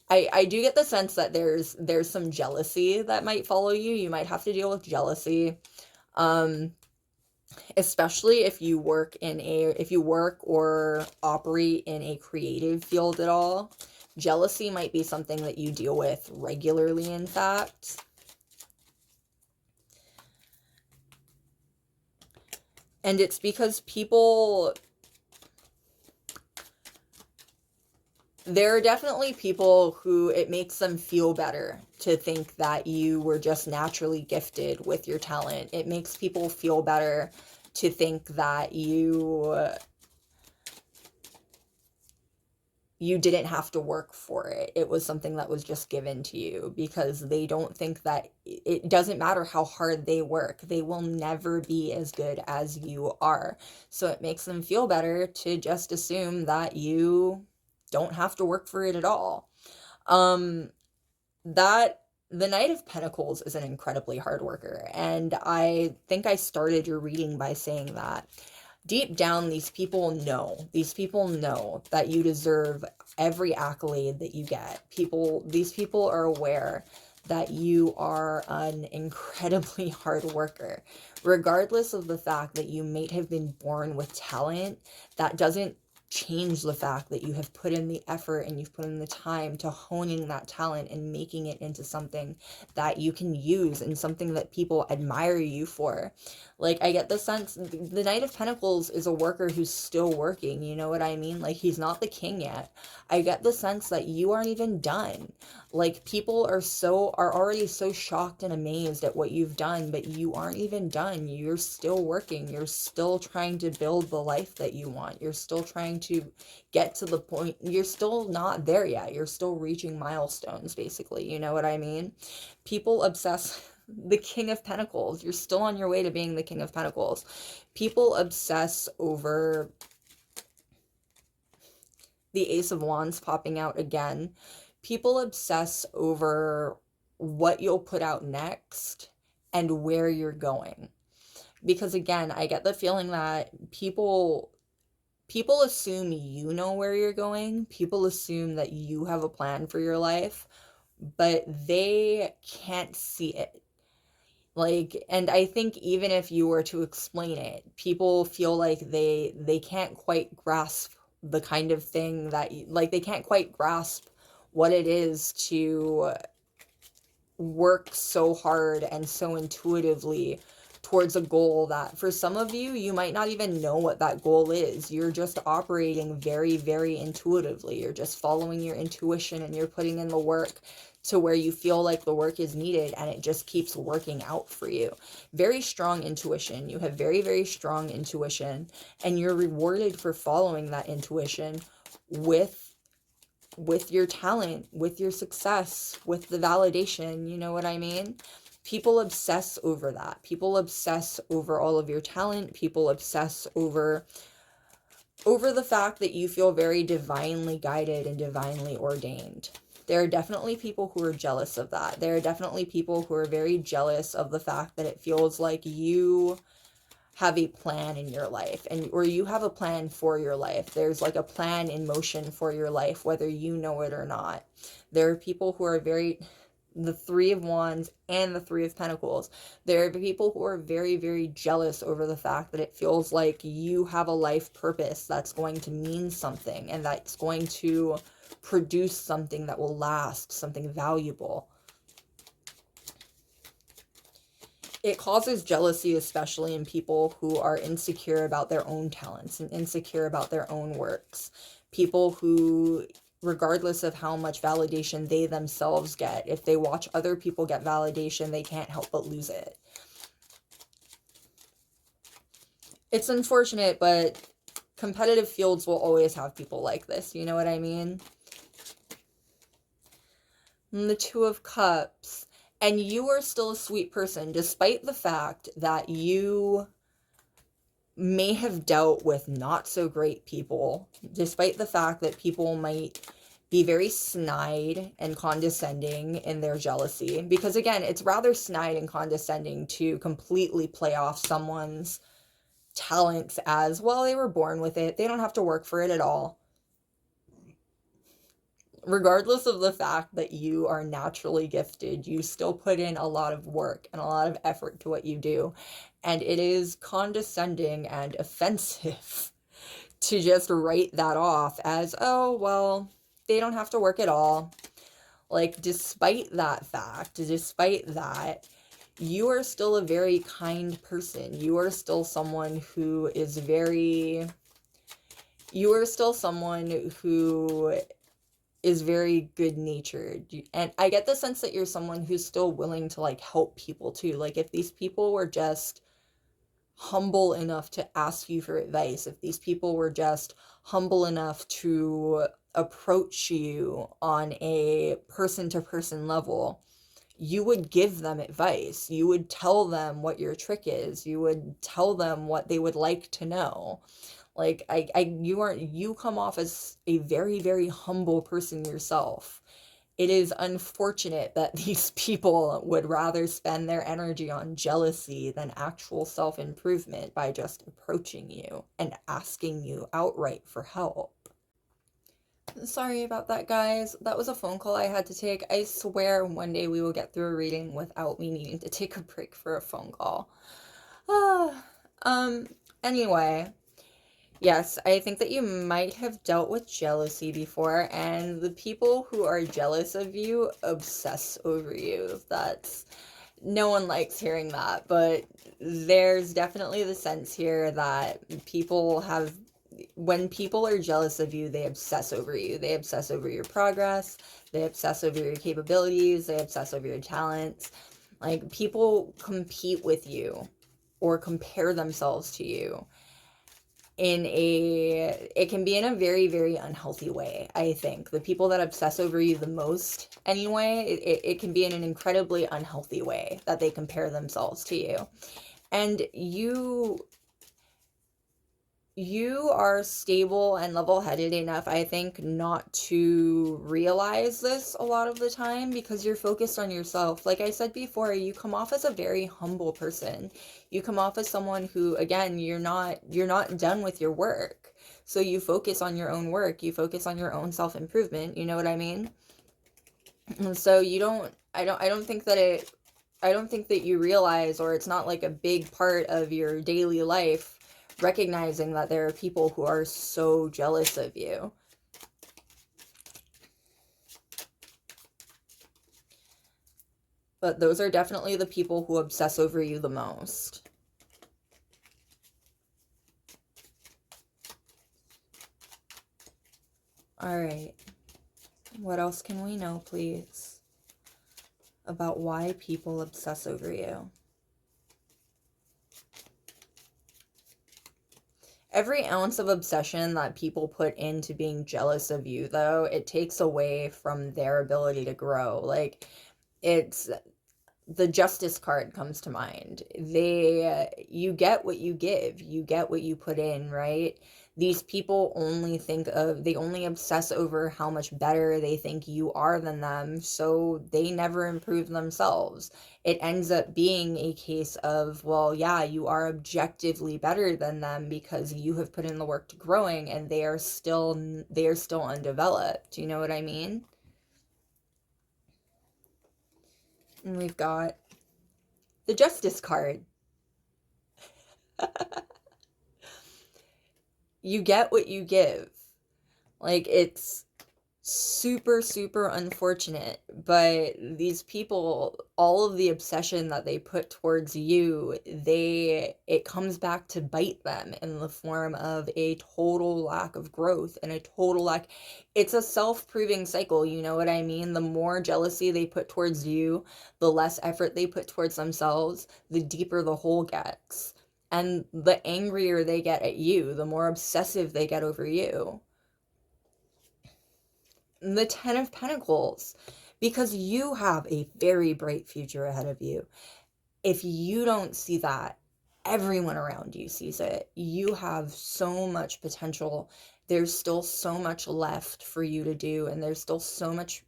I do get the sense that there's some jealousy that might follow you. You might have to deal with jealousy. especially if you work or operate in a creative field at all. Jealousy might be something that you deal with regularly, in fact. And it's because there are definitely people who it makes them feel better to think that you were just naturally gifted with your talent. It makes people feel better to think that you didn't have to work for it. It was something that was just given to you, because they don't think that it doesn't matter how hard they work. They will never be as good as you are. So it makes them feel better to just assume that you don't have to work for it at all. Um, that the Knight of Pentacles is an incredibly hard worker, and I think I started your reading by saying that deep down, these people know that you deserve every accolade that you get. These people are aware that you are an incredibly hard worker. Regardless of the fact that you may have been born with talent, that doesn't change the fact that you have put in the effort and you've put in the time to honing that talent and making it into something that you can use and something that people admire you for. Like, I get the sense the Knight of Pentacles is a worker who's still working, you know what I mean? Like, he's not the king yet. I get the sense that you aren't even done. Like, people are already so shocked and amazed at what you've done, but you aren't even done. You're still working. You're still trying to build the life that you want. You're still trying to get to the point. You're still not there yet. You're still reaching milestones, basically. You know what I mean? People obsess. The King of Pentacles. You're still on your way to being the King of Pentacles. People obsess over the Ace of Wands popping out again. People obsess over what you'll put out next and where you're going. Because again, I get the feeling that people assume you know where you're going. People assume that you have a plan for your life, but they can't see it. Like, and I think even if you were to explain it, people feel like they can't quite grasp the kind of thing that like they can't quite grasp what it is to work so hard and so intuitively towards a goal that for some of you, you might not even know what that goal is. You're just operating very, very intuitively. You're just following your intuition and you're putting in the work to where you feel like the work is needed and it just keeps working out for you. Very strong intuition. You have very, very strong intuition, and you're rewarded for following that intuition with your talent, with your success, with the validation, you know what I mean? People obsess over that. People obsess over all of your talent. People obsess over the fact that you feel very divinely guided and divinely ordained. There are definitely people who are jealous of that. There are definitely people who are very jealous of the fact that it feels like you have a plan in your life, and or you have a plan for your life. There's like a plan in motion for your life, whether you know it or not. There are people who are the Three of Wands and the Three of Pentacles. There are people who are very, very jealous over the fact that it feels like you have a life purpose that's going to mean something and that's going to produce something that will last, something valuable. It causes jealousy, especially in people who are insecure about their own talents and insecure about their own works. People who, regardless of how much validation they themselves get, if they watch other people get validation, they can't help but lose it. It's unfortunate, but competitive fields will always have people like this. You know what I mean? And the Two of Cups. And you are still a sweet person, despite the fact that you may have dealt with not so great people, despite the fact that people might be very snide and condescending in their jealousy. Because again, it's rather snide and condescending to completely play off someone's talents as, well, they were born with it. They don't have to work for it at all. Regardless of the fact that you are naturally gifted, you still put in a lot of work and a lot of effort to what you do. And it is condescending and offensive to just write that off as, oh, well, they don't have to work at all. Like, despite that fact, despite that, you are still a very kind person. You are still someone who is very, you are still someone who is very good natured. And I get the sense that you're someone who's still willing to like help people too. Like, if these people were just humble enough to ask you for advice, if these people were just humble enough to approach you on a person to person level, you would give them advice. You would tell them what your trick is. You would tell them what they would like to know. Like, you come off as a very, very humble person yourself. It is unfortunate that these people would rather spend their energy on jealousy than actual self-improvement by just approaching you and asking you outright for help. Sorry about that, guys. That was a phone call I had to take. I swear one day we will get through a reading without me needing to take a break for a phone call. Ah, anyway, yes, I think that you might have dealt with jealousy before, and the people who are jealous of you obsess over you. That's, no one likes hearing that, but there's definitely the sense here that people have, when people are jealous of you, they obsess over you. They obsess over your progress, they obsess over your capabilities, they obsess over your talents. Like, people compete with you or compare themselves to you in a, it can be in a very, very unhealthy way. I think the people that obsess over you the most anyway, it can be in an incredibly unhealthy way that they compare themselves to you. And you are stable and level-headed enough, I think, not to realize this a lot of the time because you're focused on yourself. Like I said before, you come off as a very humble person. You come off as someone who, again, you're not done with your work. So you focus on your own work, you focus on your own self-improvement, you know what I mean? And so you don't, I don't think that I don't think that you realize, or it's not like a big part of your daily life, recognizing that there are people who are so jealous of you. But those are definitely the people who obsess over you the most. All right. What else can we know, please, about why people obsess over you? Every ounce of obsession that people put into being jealous of you, though, it takes away from their ability to grow. Like, it's, the justice card comes to mind. You get what you give, you get what you put in, right? These people only they only obsess over how much better they think you are than them, so they never improve themselves. It ends up being a case of, well, yeah, you are objectively better than them because you have put in the work to growing, and they are still undeveloped. You know what I mean? And we've got the justice card. You get what you give. Like, it's super, super unfortunate, but these people, all of the obsession that they put towards you, it comes back to bite them in the form of a total lack of growth and a total lack. It's a self-proving cycle, you know what I mean? The more jealousy they put towards you, the less effort they put towards themselves, the deeper the hole gets. And the angrier they get at you, the more obsessive they get over you. The Ten of Pentacles, because you have a very bright future ahead of you. If you don't see that, everyone around you sees it. You have so much potential. There's still so much left for you to do, and there's still so much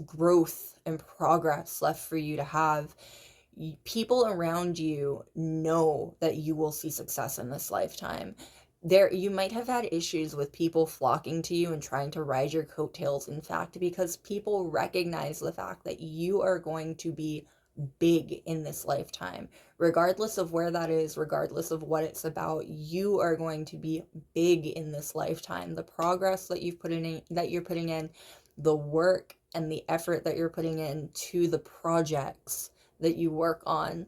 growth and progress left for you to have. People around you know that you will see success in this lifetime. You might have had issues with people flocking to you and trying to ride your coattails, in fact, because people recognize the fact that you are going to be big in this lifetime. Regardless of where that is, regardless of what it's about, you are going to be big in this lifetime. The progress that you're putting in, the work and the effort that you're putting in to the projects that you work on,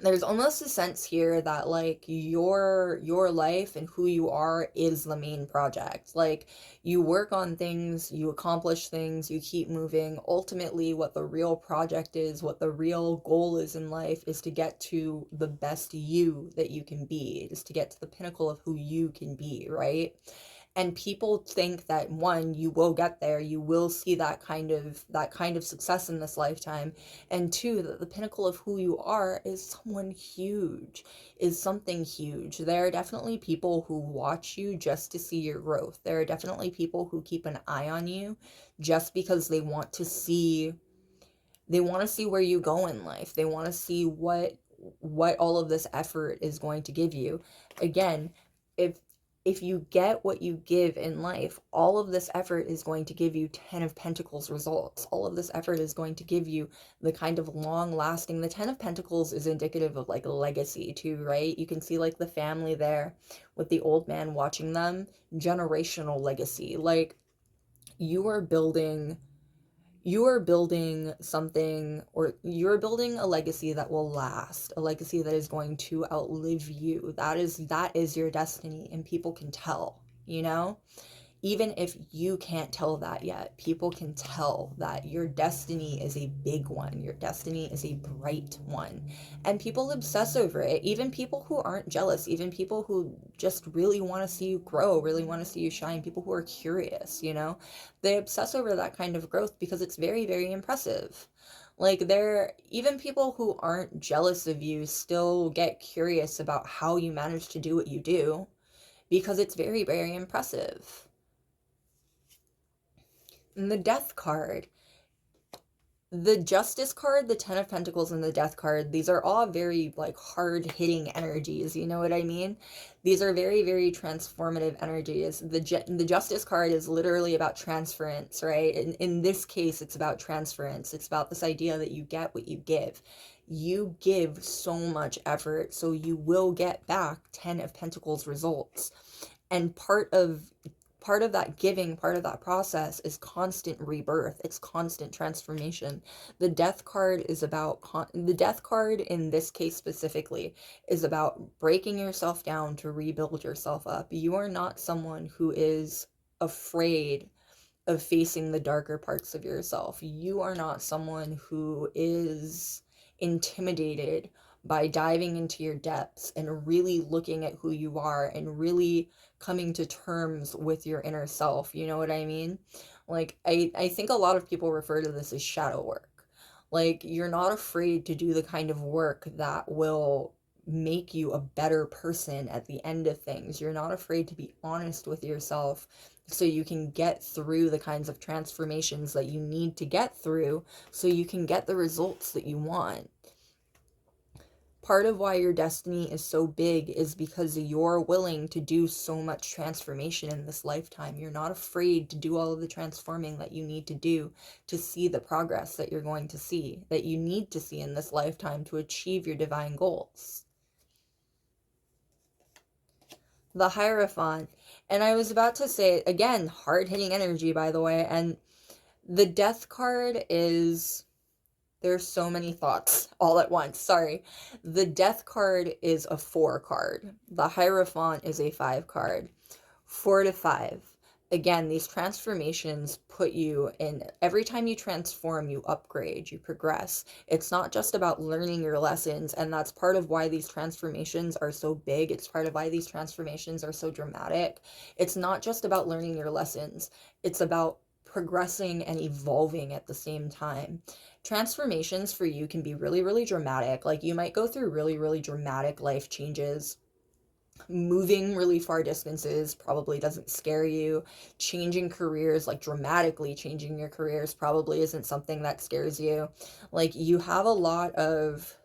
there's almost a sense here that like your life and who you are is the main project. Like you work on things, you accomplish things, you keep moving. Ultimately what the real project is, what the real goal is in life, is to get to the best you that you can be, is to get to the pinnacle of who you can be, right? And people think that, one, you will get there, you will see that kind of success in this lifetime, and two, that the pinnacle of who you are is someone huge, is something huge. There are definitely people who watch you just to see your growth. There are definitely people who keep an eye on you just because they want to see where you go in life. They want to see what all of this effort is going to give you. Again, if if you get what you give in life, all of this effort is going to give you 10 of Pentacles results. All of this effort is going to give you the kind of long lasting. The 10 of Pentacles is indicative of like a legacy too, right? You can see like the family there with the old man watching them, generational legacy. Like you are building something, or you're building a legacy that will last, a legacy that is going to outlive you. That is your destiny, and people can tell, you know? Even if you can't tell that yet, people can tell that your destiny is a big one. Your destiny is a bright one. And people obsess over it. Even people who aren't jealous, even people who just really want to see you grow, really want to see you shine, people who are curious, they obsess over that kind of growth because it's very, very impressive. Like, even people who aren't jealous of you still get curious about how you manage to do what you do because it's very, very impressive. And the Death card, the Justice card, the Ten of Pentacles, and the Death card, these are all very like hard hitting energies, you know what I mean? These are very, very transformative energies. The Justice card is literally about transference, right? In this case, it's about transference. It's about this idea that you get what you give. You give so much effort, so you will get back 10 of Pentacles results. And part of that giving, part of that process is constant rebirth. It's constant transformation. The death card in this case specifically is about breaking yourself down to rebuild yourself up. You are not someone who is afraid of facing the darker parts of yourself. You are not someone who is intimidated by diving into your depths and really looking at who you are and really coming to terms with your inner self. You know what I mean? Like, I think a lot of people refer to this as shadow work. Like, you're not afraid to do the kind of work that will make you a better person at the end of things. You're not afraid to be honest with yourself so you can get through the kinds of transformations that you need to get through so you can get the results that you want. Part of why your destiny is so big is because you're willing to do so much transformation in this lifetime. You're not afraid to do all of the transforming that you need to do to see the progress that you're going to see, that you need to see in this lifetime to achieve your divine goals. The Hierophant. And I was about to say, again, hard-hitting energy, by the way, and the Death card is... There's so many thoughts all at once. Sorry. The Death card is a 4 card. The Hierophant is a 5 card. 4 to 5. Again, these transformations put you in, every time you transform, you upgrade, you progress. It's not just about learning your lessons, and that's part of why these transformations are so big. It's part of why these transformations are so dramatic. It's not just about learning your lessons. It's about progressing and evolving at the same time. Transformations for you can be really, really dramatic. Like, you might go through really, really dramatic life changes. Moving really far distances probably doesn't scare you. Changing careers, like dramatically changing your careers, probably isn't something that scares you. Like, you have a lot of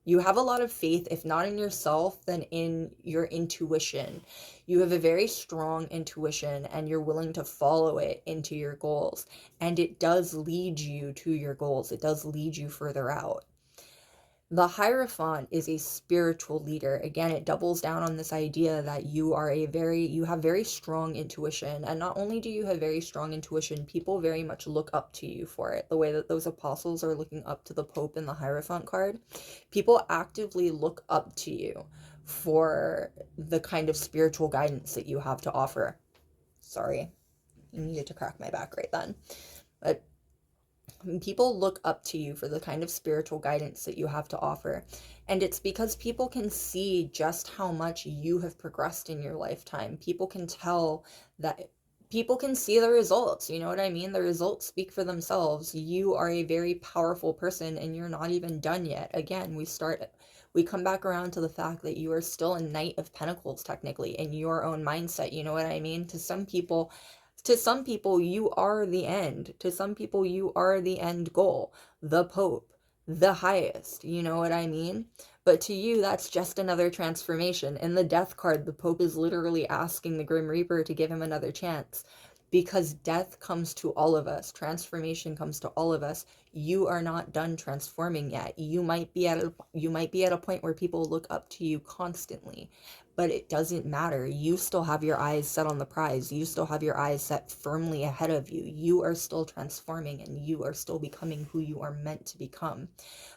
You have a lot of faith, if not in yourself, then in your intuition. You have a very strong intuition and you're willing to follow it into your goals. And it does lead you to your goals. It does lead you further out. The Hierophant is a spiritual leader. Again, it doubles down on this idea that you have very strong intuition. And not only do you have very strong intuition, people very much look up to you for it. The way that those apostles are looking up to the Pope in the Hierophant card, people actively look up to you for the kind of spiritual guidance that you have to offer. Sorry, I needed to crack my back right then. But people look up to you for the kind of spiritual guidance that you have to offer. And it's because people can see just how much you have progressed in your lifetime. People can tell that, people can see the results. You know what I mean? The results speak for themselves. You are a very powerful person and you're not even done yet. Again, we come back around to the fact that you are still a Knight of Pentacles, technically, in your own mindset. You know what I mean? To some people, you are the end. To some people, you are the end goal, the Pope, the highest. You know what I mean? But to you, that's just another transformation. In the Death card, the Pope is literally asking the Grim Reaper to give him another chance. Because death comes to all of us, transformation comes to all of us. You are not done transforming yet. You might be at a point where people look up to you constantly, but it doesn't matter. You still have your eyes set on the prize. You still have your eyes set firmly ahead of you. You are still transforming and you are still becoming who you are meant to become.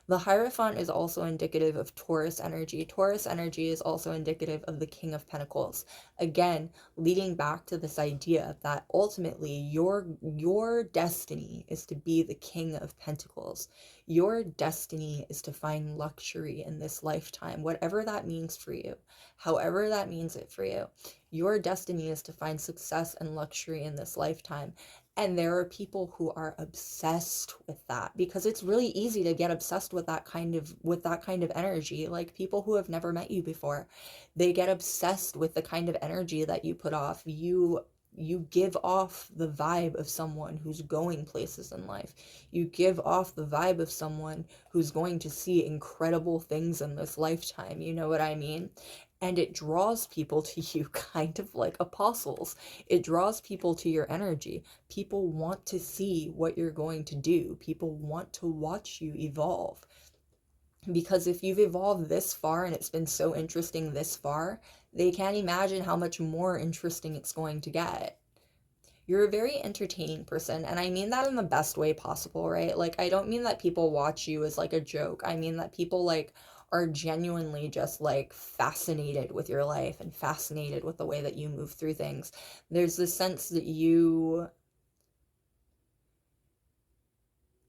The Hierophant is also indicative of Taurus energy. Taurus energy is also indicative of the King of Pentacles. Again, leading back to this idea that ultimately your destiny is to be the King of Pentacles. Your destiny is to find luxury in this lifetime, whatever that means for you, however that means it for you. Your destiny is to find success and luxury in this lifetime. And there are people who are obsessed with that because it's really easy to get obsessed with that kind of energy. Like people who have never met you before, they get obsessed with the kind of energy that you put off. You give off the vibe of someone who's going places in life. You give off the vibe of someone who's going to see incredible things in this lifetime. You know what I mean? And it draws people to you kind of like apostles. It draws people to your energy. People want to see what you're going to do. People want to watch you evolve. Because if you've evolved this far and it's been so interesting this far, they can't imagine how much more interesting it's going to get. You're a very entertaining person, and I mean that in the best way possible, right? Like, I don't mean that people watch you as like a joke. I mean that people like are genuinely just like fascinated with your life and fascinated with the way that you move through things. There's this sense that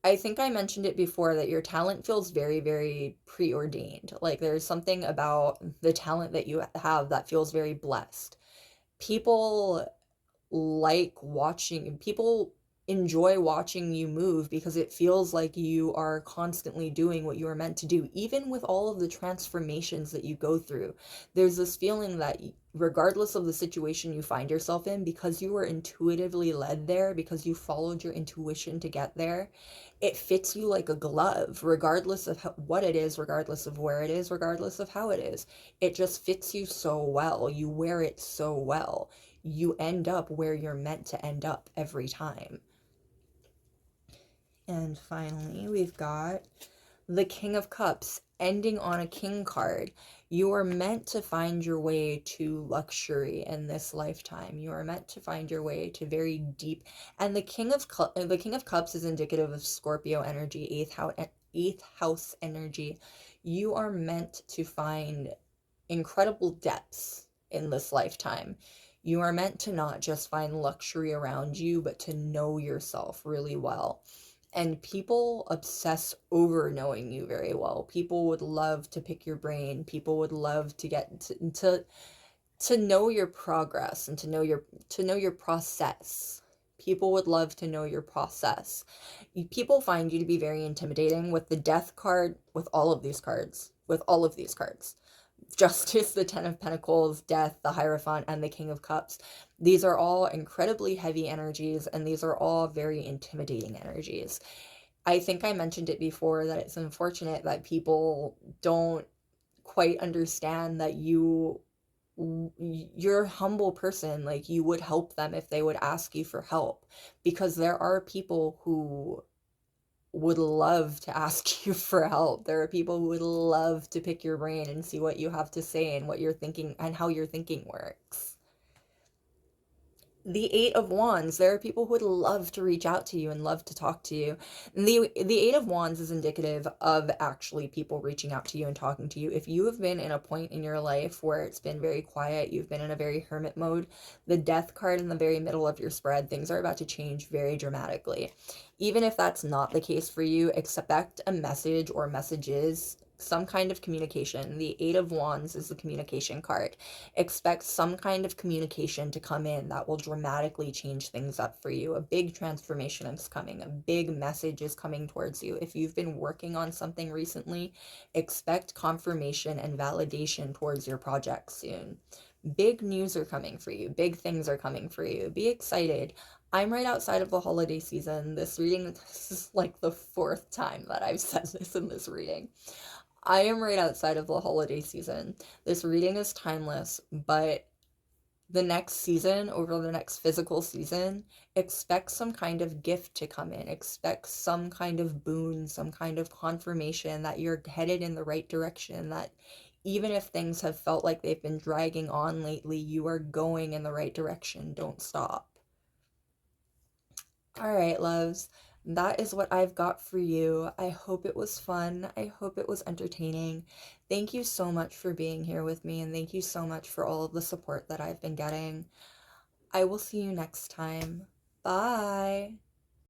I think I mentioned it before that your talent feels very, very preordained. Like there's something about the talent that you have that feels very blessed. People people enjoy watching you move because it feels like you are constantly doing what you are meant to do. Even with all of the transformations that you go through, there's this feeling that regardless of the situation you find yourself in, because you were intuitively led there, because you followed your intuition to get there, it fits you like a glove, regardless of what it is, regardless of where it is, regardless of how it is. It just fits you so well. You wear it so well. You end up where you're meant to end up every time. And finally, we've got the King of Cups, ending on a King card. You are meant to find your way to luxury in this lifetime. You are meant to find your way to very deep. And the King of Cups is indicative of Scorpio energy, eighth house energy. You are meant to find incredible depths in this lifetime. You are meant to not just find luxury around you, but to know yourself really well. And people obsess over knowing you very well. People would love to pick your brain. People would love to get to know your progress and to know your process. People would love to know your process. People find you to be very intimidating with the Death card, with all of these cards, Justice, the Ten of Pentacles, Death, the Hierophant, and the King of Cups. These are all incredibly heavy energies, and these are all very intimidating energies. I think I mentioned it before that it's unfortunate that people don't quite understand that you're a humble person. Like, you would help them if they would ask you for help, because there are people who would love to ask you for help. There are people who would love to pick your brain and see what you have to say and what you're thinking and how your thinking works. The Eight of Wands, there are people who would love to reach out to you and love to talk to you. And the Eight of Wands is indicative of actually people reaching out to you and talking to you. If you have been in a point in your life where it's been very quiet, you've been in a very hermit mode, the Death card in the very middle of your spread, things are about to change very dramatically. Even if that's not the case for you, expect a message or messages, some kind of communication. The Eight of Wands is the communication card. Expect some kind of communication to come in that will dramatically change things up for you. A big transformation is coming, a big message is coming towards you. If you've been working on something recently, expect confirmation and validation towards your project soon. Big news are coming for you, big things are coming for you. Be excited. I'm right outside of the holiday season. This is like the fourth time that I've said this in this reading. I am right outside of the holiday season. This reading is timeless, but the next season, over the next physical season, expect some kind of gift to come in. Expect some kind of boon, some kind of confirmation that you're headed in the right direction, that even if things have felt like they've been dragging on lately, you are going in the right direction. Don't stop. All right, loves. That is what I've got for you. I hope it was fun. I hope it was entertaining. Thank you so much for being here with me, and thank you so much for all of the support that I've been getting. I will see you next time. Bye.